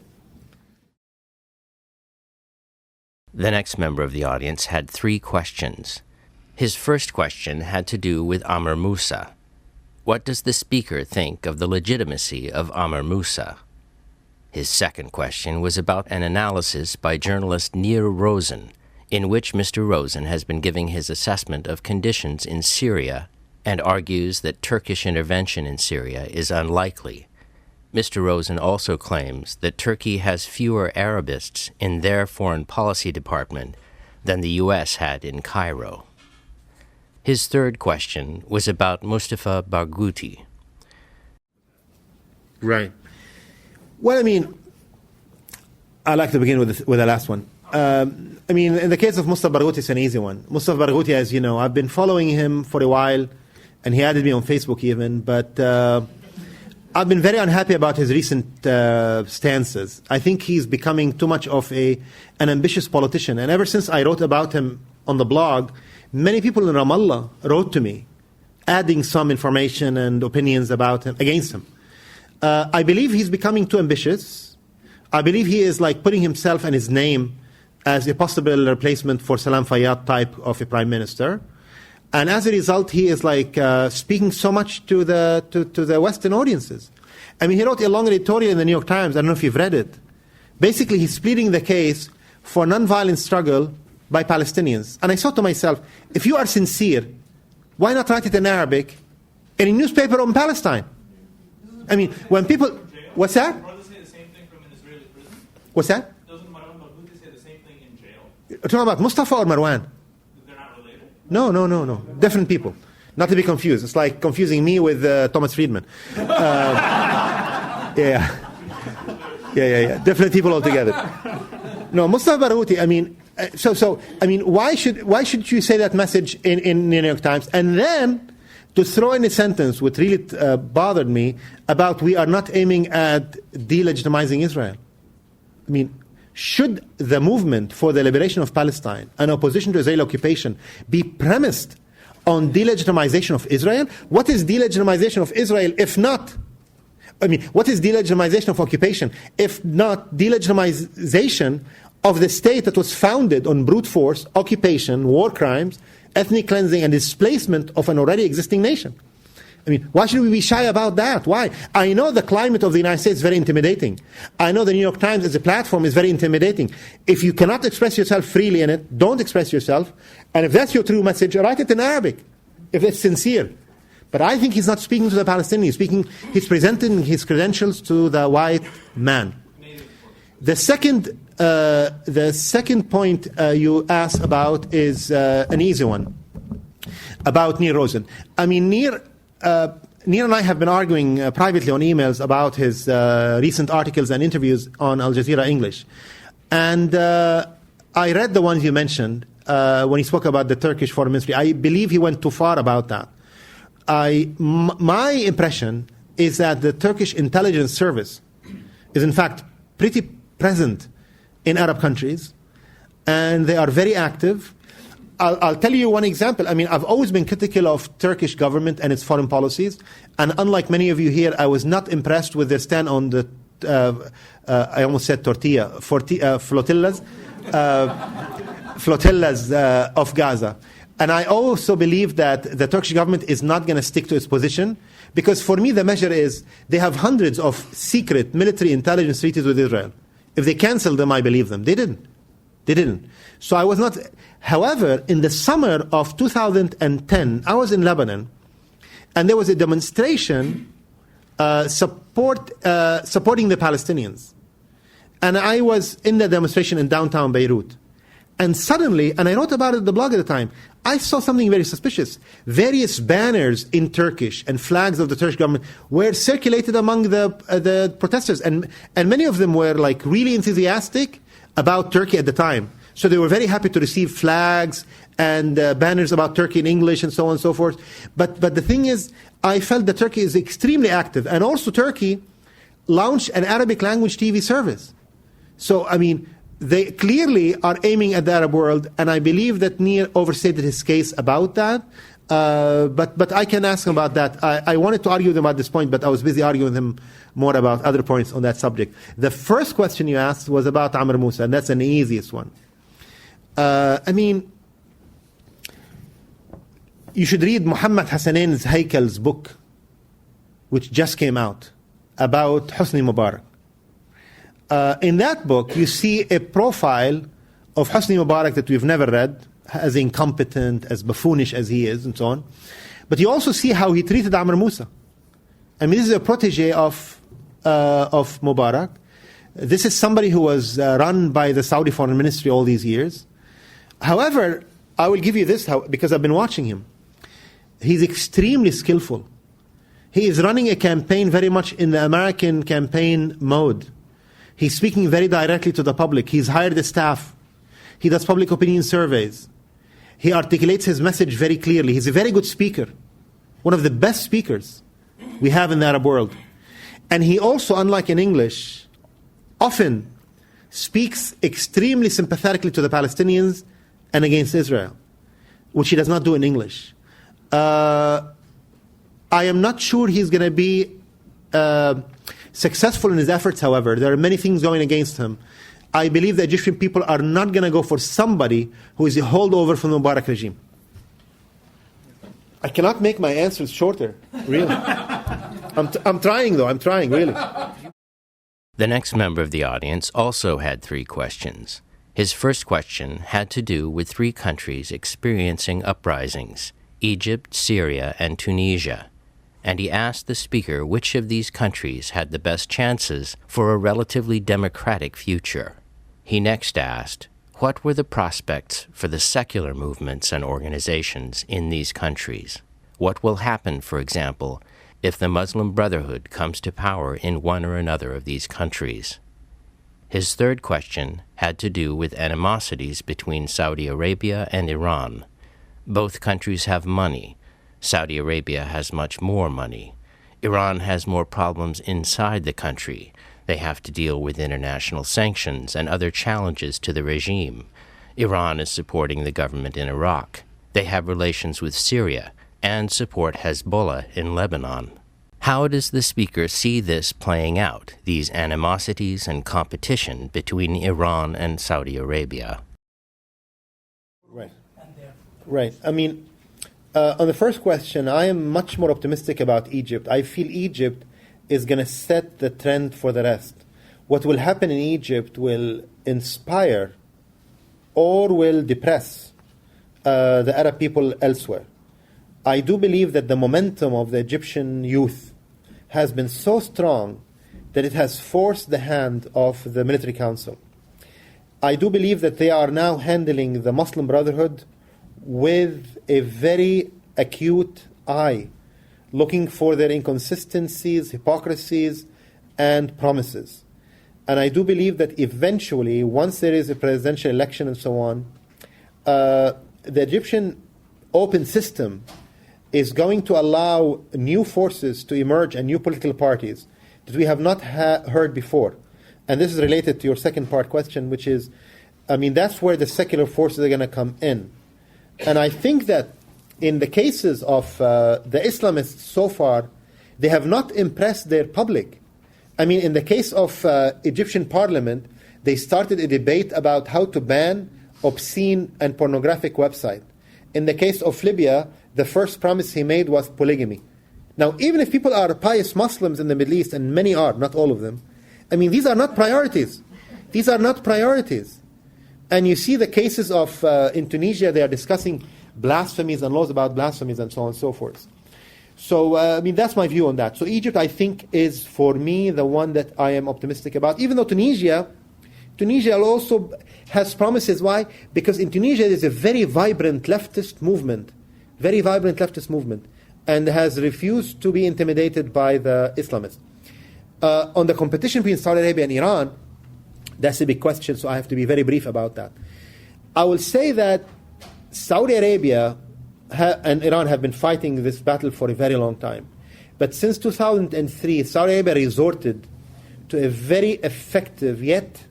The next member of the audience had 3 questions. His first question had to do with Amr Moussa. What does the speaker think of the legitimacy of Amr Moussa? His second question was about an analysis by journalist Nir Rosen, in which Mr. Rosen has been giving his assessment of conditions in Syria and argues that Turkish intervention in Syria is unlikely. Mr. Rosen also claims that Turkey has fewer Arabists in their foreign policy department than the U.S. had in Cairo. His third question was about Mustafa Barghouti. Right. Well, I mean, I'd like to begin with the last one. I mean, in the case of Mustafa Barghouti, it's an easy one. Mustafa Barghouti, as you know, I've been following him for a while, and he added me on Facebook even, but I've been very unhappy about his recent stances. I think he's becoming too much of an ambitious politician. And ever since I wrote about him on the blog, many people in Ramallah wrote to me, adding some information and opinions about him, against him. I believe he's becoming too ambitious. I believe he is like putting himself and his name as a possible replacement for Salam Fayyad type of a prime minister. And as a result, he is like speaking so much to the Western audiences. I mean, he wrote a long editorial in the New York Times. I don't know if you've read it. Basically, he's pleading the case for nonviolent struggle by Palestinians. And I thought to myself, if you are sincere, why not write it in Arabic in a newspaper on Palestine? I mean, when people... What's that? Brothers say the same thing from an Israeli prison? What's that? Doesn't Marwan Barghouti say the same thing in jail? You're talking about Mustafa or Marwan? They're not related? No. Different people. Not to be confused. It's like confusing me with Thomas Friedman. Yeah. Different people altogether. No, Mustafa Barghouti, I mean, why should you say that message in the New York Times? And then to throw in a sentence which really bothered me about we are not aiming at delegitimizing Israel. I mean, should the movement for the liberation of Palestine and opposition to Israeli occupation be premised on delegitimization of Israel? What is delegitimization of Israel if not? I mean, what is delegitimization of occupation if not delegitimization of the state that was founded on brute force, occupation, war crimes, ethnic cleansing, and displacement of an already existing nation? I mean, why should we be shy about that? Why? I know the climate of the United States is very intimidating. I know the New York Times as a platform is very intimidating. If you cannot express yourself freely in it, don't express yourself. And if that's your true message, write it in Arabic, if it's sincere. But I think he's not speaking to the Palestinians. He's presenting his credentials to the white man. The second point you asked about is an easy one, about Nir Rosen. I mean, Nir and I have been arguing privately on emails about his recent articles and interviews on Al Jazeera English. And I read the ones you mentioned when he spoke about the Turkish Foreign Ministry. I believe he went too far about that. My impression is that the Turkish intelligence service is in fact pretty present in Arab countries, and they are very active. I'll tell you one example. I mean, I've always been critical of Turkish government and its foreign policies, and unlike many of you here, I was not impressed with their stand on the, I almost said flotillas of Gaza. And I also believe that the Turkish government is not going to stick to its position, because for me the measure is they have hundreds of secret military intelligence treaties with Israel. If they cancel them, I believe them. They didn't. So I was not. However, in the summer of 2010, I was in Lebanon, and there was a demonstration supporting the Palestinians. And I was in the demonstration in downtown Beirut. And suddenly, and I wrote about it in the blog at the time, I saw something very suspicious. Various banners in Turkish and flags of the Turkish government were circulated among the protesters. And many of them were like really enthusiastic about Turkey at the time. So they were very happy to receive flags and banners about Turkey in English and so on and so forth. But the thing is, I felt that Turkey is extremely active. And also Turkey, launched an Arabic language TV service. So, I mean, they clearly are aiming at the Arab world, and I believe that Nir overstated his case about that. But I can ask him about that. I wanted to argue with him at this point, but I was busy arguing with him more about other points on that subject. The first question you asked was about Amr Musa, and that's an easiest one. I mean, you should read Muhammad Hassanin's Haykal's book, which just came out, about Hosni Mubarak. In that book, you see a profile of Hosni Mubarak that we've never read, as incompetent, as buffoonish as he is, and so on. But you also see how he treated Amr Musa. I mean, this is a protege of Mubarak. This is somebody who was run by the Saudi Foreign Ministry all these years. However, I will give you this, because I've been watching him. He's extremely skillful. He is running a campaign very much in the American campaign mode. He's speaking very directly to the public. He's hired a staff. He does public opinion surveys. He articulates his message very clearly. He's a very good speaker, one of the best speakers we have in the Arab world. And he also, unlike in English, often speaks extremely sympathetically to the Palestinians and against Israel, which he does not do in English. I am not sure he's going to be successful in his efforts, however. There are many things going against him. I believe the Egyptian people are not going to go for somebody who is a holdover from the Mubarak regime. I cannot make my answers shorter, really. I'm trying, though. I'm trying, really. The next member of the audience also had 3 questions. His first question had to do with 3 countries experiencing uprisings: Egypt, Syria, and Tunisia. And he asked the speaker which of these countries had the best chances for a relatively democratic future. He next asked, what were the prospects for the secular movements and organizations in these countries? What will happen, for example, if the Muslim Brotherhood comes to power in one or another of these countries? His third question had to do with animosities between Saudi Arabia and Iran. Both countries have money. Saudi Arabia has much more money. Iran has more problems inside the country. They have to deal with international sanctions and other challenges to the regime. Iran is supporting the government in Iraq. They have relations with Syria and support Hezbollah in Lebanon. How does the speaker see this playing out, these animosities and competition between Iran and Saudi Arabia? Right. I mean, on the first question, I am much more optimistic about Egypt. I feel Egypt is going to set the trend for the rest. What will happen in Egypt will inspire or will depress the Arab people elsewhere. I do believe that the momentum of the Egyptian youth has been so strong that it has forced the hand of the military council. I do believe that they are now handling the Muslim Brotherhood with a very acute eye, looking for their inconsistencies, hypocrisies, and promises. And I do believe that eventually, once there is a presidential election and so on, the Egyptian open system is going to allow new forces to emerge and new political parties that we have not heard before. And this is related to your second part question, which is, I mean, that's where the secular forces are going to come in. And I think that in the cases of the Islamists so far, they have not impressed their public. I mean, in the case of Egyptian parliament, they started a debate about how to ban obscene and pornographic websites. In the case of Libya, the first promise he made was polygamy. Now, even if people are pious Muslims in the Middle East, and many are, not all of them, I mean, these are not priorities. These are not priorities. And you see the cases of, in Tunisia, they are discussing blasphemies and laws about blasphemies and so on and so forth. So, I mean, that's my view on that. So Egypt, I think, is, for me, the one that I am optimistic about. Even though Tunisia also has promises. Why? Because in Tunisia, there's a very vibrant leftist movement, and has refused to be intimidated by the Islamists. On the competition between Saudi Arabia and Iran, that's a big question, so I have to be very brief about that. I will say that Saudi Arabia and Iran have been fighting this battle for a very long time. But since 2003, Saudi Arabia resorted to a very effective yet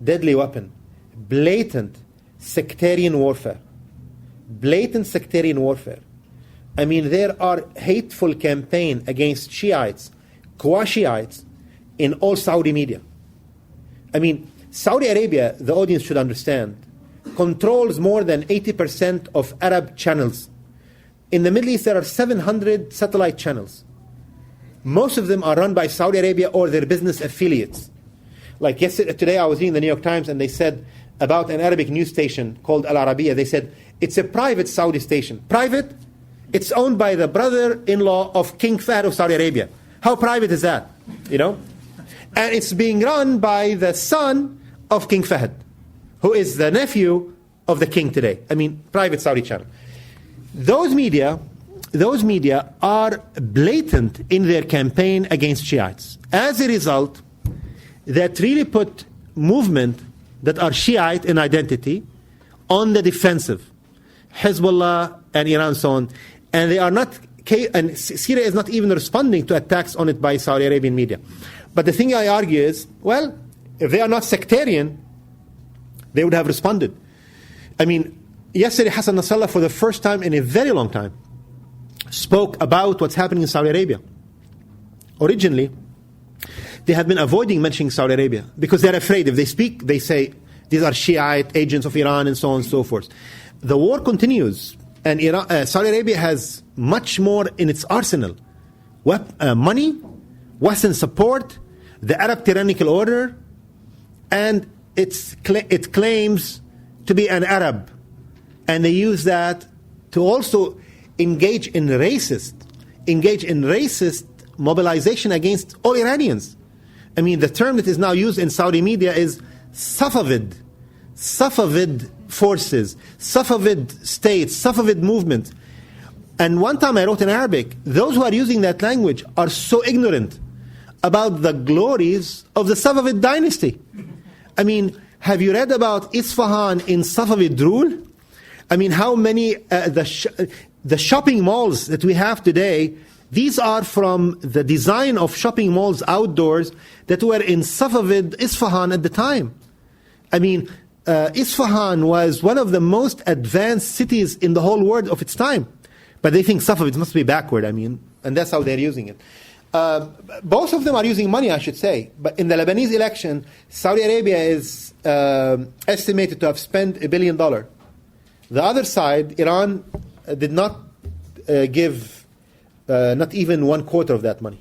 deadly weapon: blatant sectarian warfare. Blatant sectarian warfare. I mean, there are hateful campaigns against Shiites, Shiites, in all Saudi media. I mean, Saudi Arabia, the audience should understand, controls more than 80% of Arab channels. In the Middle East, there are 700 satellite channels. Most of them are run by Saudi Arabia or their business affiliates. Like today I was reading the New York Times, and they said about an Arabic news station called Al Arabiya, they said it's a private Saudi station. Private? It's owned by the brother-in-law of King Fahd of Saudi Arabia. How private is that? You know? And it's being run by the son of King Fahd, who is the nephew of the king today. I mean, private Saudi channel. Those media are blatant in their campaign against Shiites. As a result, that really put movement that are Shiite in identity on the defensive. Hezbollah and Iran, so on. And they are not, and Syria is not even responding to attacks on it by Saudi Arabian media. But the thing I argue is, well, if they are not sectarian, they would have responded. I mean, yesterday Hassan Nasrallah, for the first time in a very long time, spoke about what's happening in Saudi Arabia. Originally, they have been avoiding mentioning Saudi Arabia because they're afraid. If they speak, they say these are Shiite agents of Iran and so on and so forth. The war continues, and Saudi Arabia has much more in its arsenal. Money, Western support, the Arab tyrannical order, and it claims to be an Arab. And they use that to also engage in racist mobilization against all Iranians. I mean, the term that is now used in Saudi media is Safavid forces, Safavid states, Safavid movement. And one time I wrote in Arabic, those who are using that language are so ignorant about the glories of the Safavid dynasty. I mean, have you read about Isfahan in Safavid rule? I mean, how many, the shopping malls that we have today, these are from the design of shopping malls outdoors that were in Safavid Isfahan at the time. I mean, Isfahan was one of the most advanced cities in the whole world of its time. But they think Safavid must be backward, I mean, and that's how they're using it. Both of them are using money, I should say. But in the Lebanese election, Saudi Arabia is estimated to have spent $1 billion. The other side, Iran, did not give not even 1/4 of that money.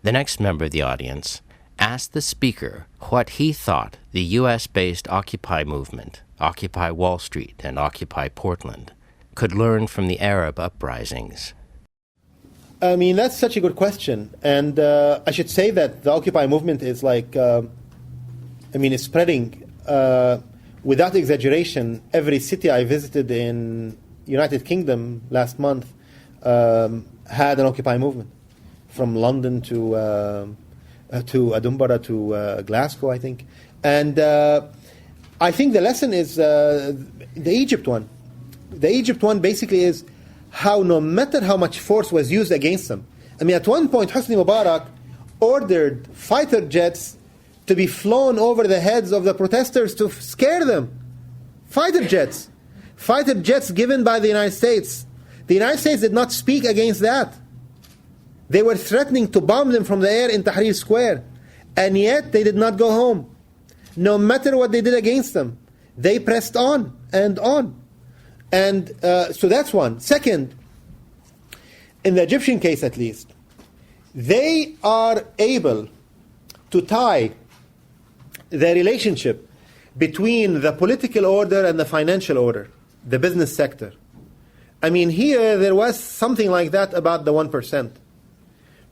The next member of the audience asked the speaker what he thought the U.S.-based Occupy movement, Occupy Wall Street and Occupy Portland, could learn from the Arab uprisings. I mean, that's such a good question. And I should say that the Occupy movement is like, it's spreading. Without exaggeration, every city I visited in United Kingdom last month had an Occupy movement. From London to Edinburgh to Glasgow, I think. And I think the lesson is the Egypt one. The Egypt one basically is how no matter how much force was used against them. I mean, at one point, Hosni Mubarak ordered fighter jets to be flown over the heads of the protesters to scare them. Fighter jets given by the United States. The United States did not speak against that. They were threatening to bomb them from the air in Tahrir Square. And yet they did not go home. No matter what they did against them, they pressed on and on. And so that's one. Second, in the Egyptian case at least, they are able to tie the relationship between the political order and the financial order, the business sector. I mean, here there was something like that about the 1%.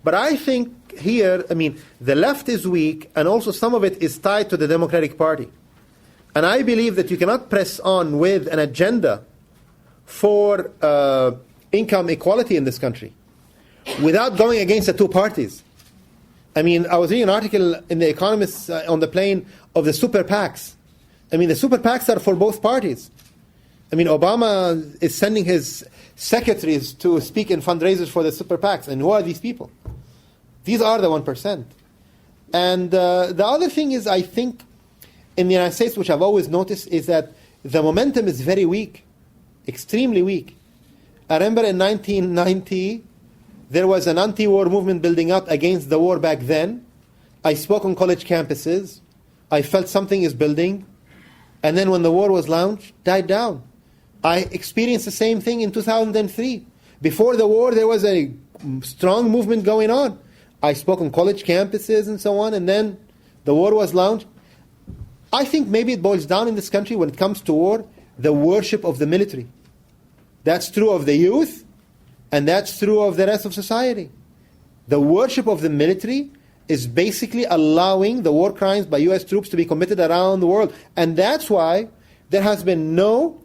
But I think here, the left is weak, and also some of it is tied to the Democratic Party. And I believe that you cannot press on with an agenda for income equality in this country without going against the two parties. I was reading an article in The Economist on the plane of the super PACs. The super PACs are for both parties. Obama is sending his secretaries to speak in fundraisers for the super PACs. And who are these people? These are the 1%. And the other thing is, I think, in the United States, which I've always noticed, is that the momentum is very weak, extremely weak. I remember in 1990, there was an anti-war movement building up against the war back then. I spoke on college campuses. I felt something is building. And then when the war was launched, died down. I experienced the same thing in 2003. Before the war, there was a strong movement going on. I spoke on college campuses and so on, and then the war was launched. I think maybe it boils down in this country, when it comes to war, the worship of the military. That's true of the youth, and that's true of the rest of society. The worship of the military is basically allowing the war crimes by U.S. troops to be committed around the world. And that's why there has been no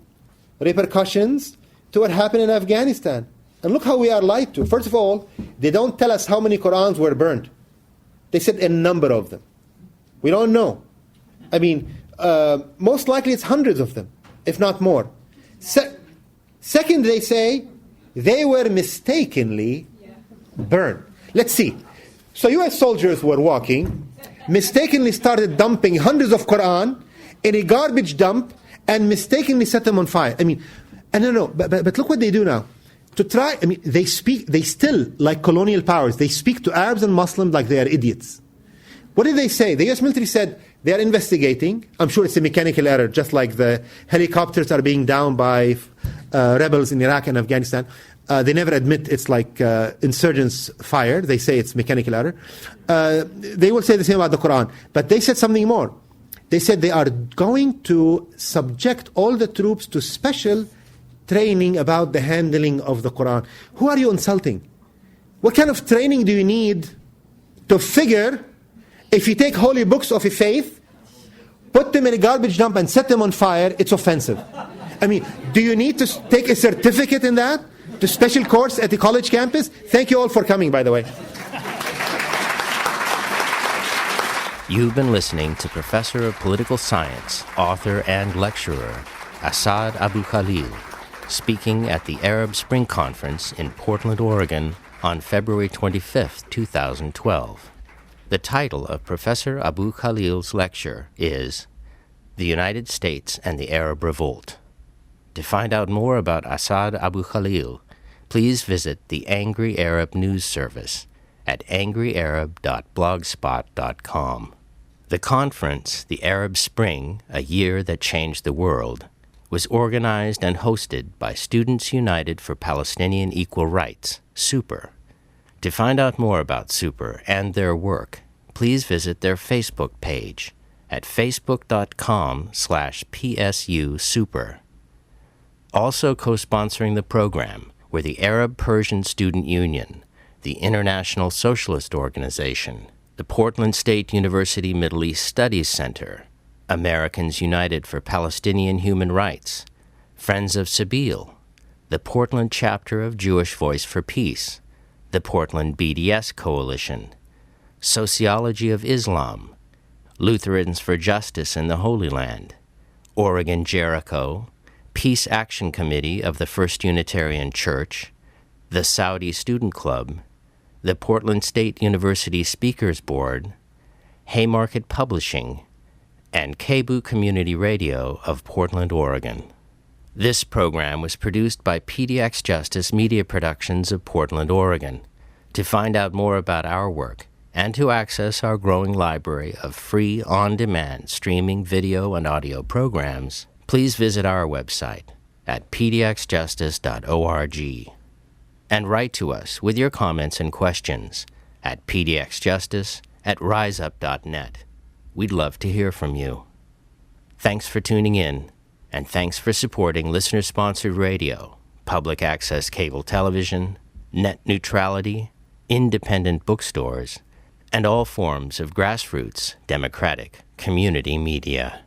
repercussions to what happened in Afghanistan. And look how we are lied to. First of all, they don't tell us how many Qur'ans were burned. They said a number of them. We don't know. I mean, most likely it's hundreds of them, if not more. Second, they say they were mistakenly burned. Let's see. So U.S. soldiers were walking, mistakenly started dumping hundreds of Qur'an in a garbage dump, and mistakenly set them on fire. I mean, but look what they do now. To try, I mean, they still, like colonial powers, they speak to Arabs and Muslims like they are idiots. What did they say? The U.S. military said they are investigating. I'm sure it's a mechanical error, just like the helicopters are being downed by rebels in Iraq and Afghanistan. They never admit it's like insurgents fired. They say it's mechanical error. They will say the same about the Quran. But they said something more. They said they are going to subject all the troops to special training about the handling of the Quran. Who are you insulting? What kind of training do you need to figure if you take holy books of a faith, put them in a garbage dump and set them on fire, it's offensive? I mean, do you need to take a certificate in that? To special course at the college campus? Thank you all for coming, by the way. You've been listening to Professor of Political Science, author and lecturer, Asad AbuKhalil, speaking at the Arab Spring Conference in Portland, Oregon on February 25, 2012. The title of Professor AbuKhalil's lecture is The United States and the Arab Revolt. To find out more about Asad AbuKhalil, please visit the Angry Arab News Service at angryarab.blogspot.com. The conference, The Arab Spring, A Year That Changed the World, was organized and hosted by Students United for Palestinian Equal Rights, SUPR. To find out more about SUPR and their work, please visit their Facebook page at facebook.com/PSUSUPR. Also co-sponsoring the program were the Arab Persian Student Union, the International Socialist Organization, the Portland State University Middle East Studies Center, Americans United for Palestinian Human Rights, Friends of Sabeel, the Portland chapter of Jewish Voice for Peace, the Portland BDS Coalition, Sociology of Islam, Lutherans for Justice in the Holy Land, Oregon Jericho, Peace Action Committee of the First Unitarian Church, the Saudi Student Club, the Portland State University Speakers Board, Haymarket Publishing, and KBOO Community Radio of Portland, Oregon. This program was produced by pdxjustice Media Productions of Portland, Oregon. To find out more about our work and to access our growing library of free on-demand streaming video and audio programs, please visit our website at pdxjustice.org. And write to us with your comments and questions at pdxjustice@riseup.net. We'd love to hear from you. Thanks for tuning in, and thanks for supporting listener-sponsored radio, public access cable television, net neutrality, independent bookstores, and all forms of grassroots, democratic, community media.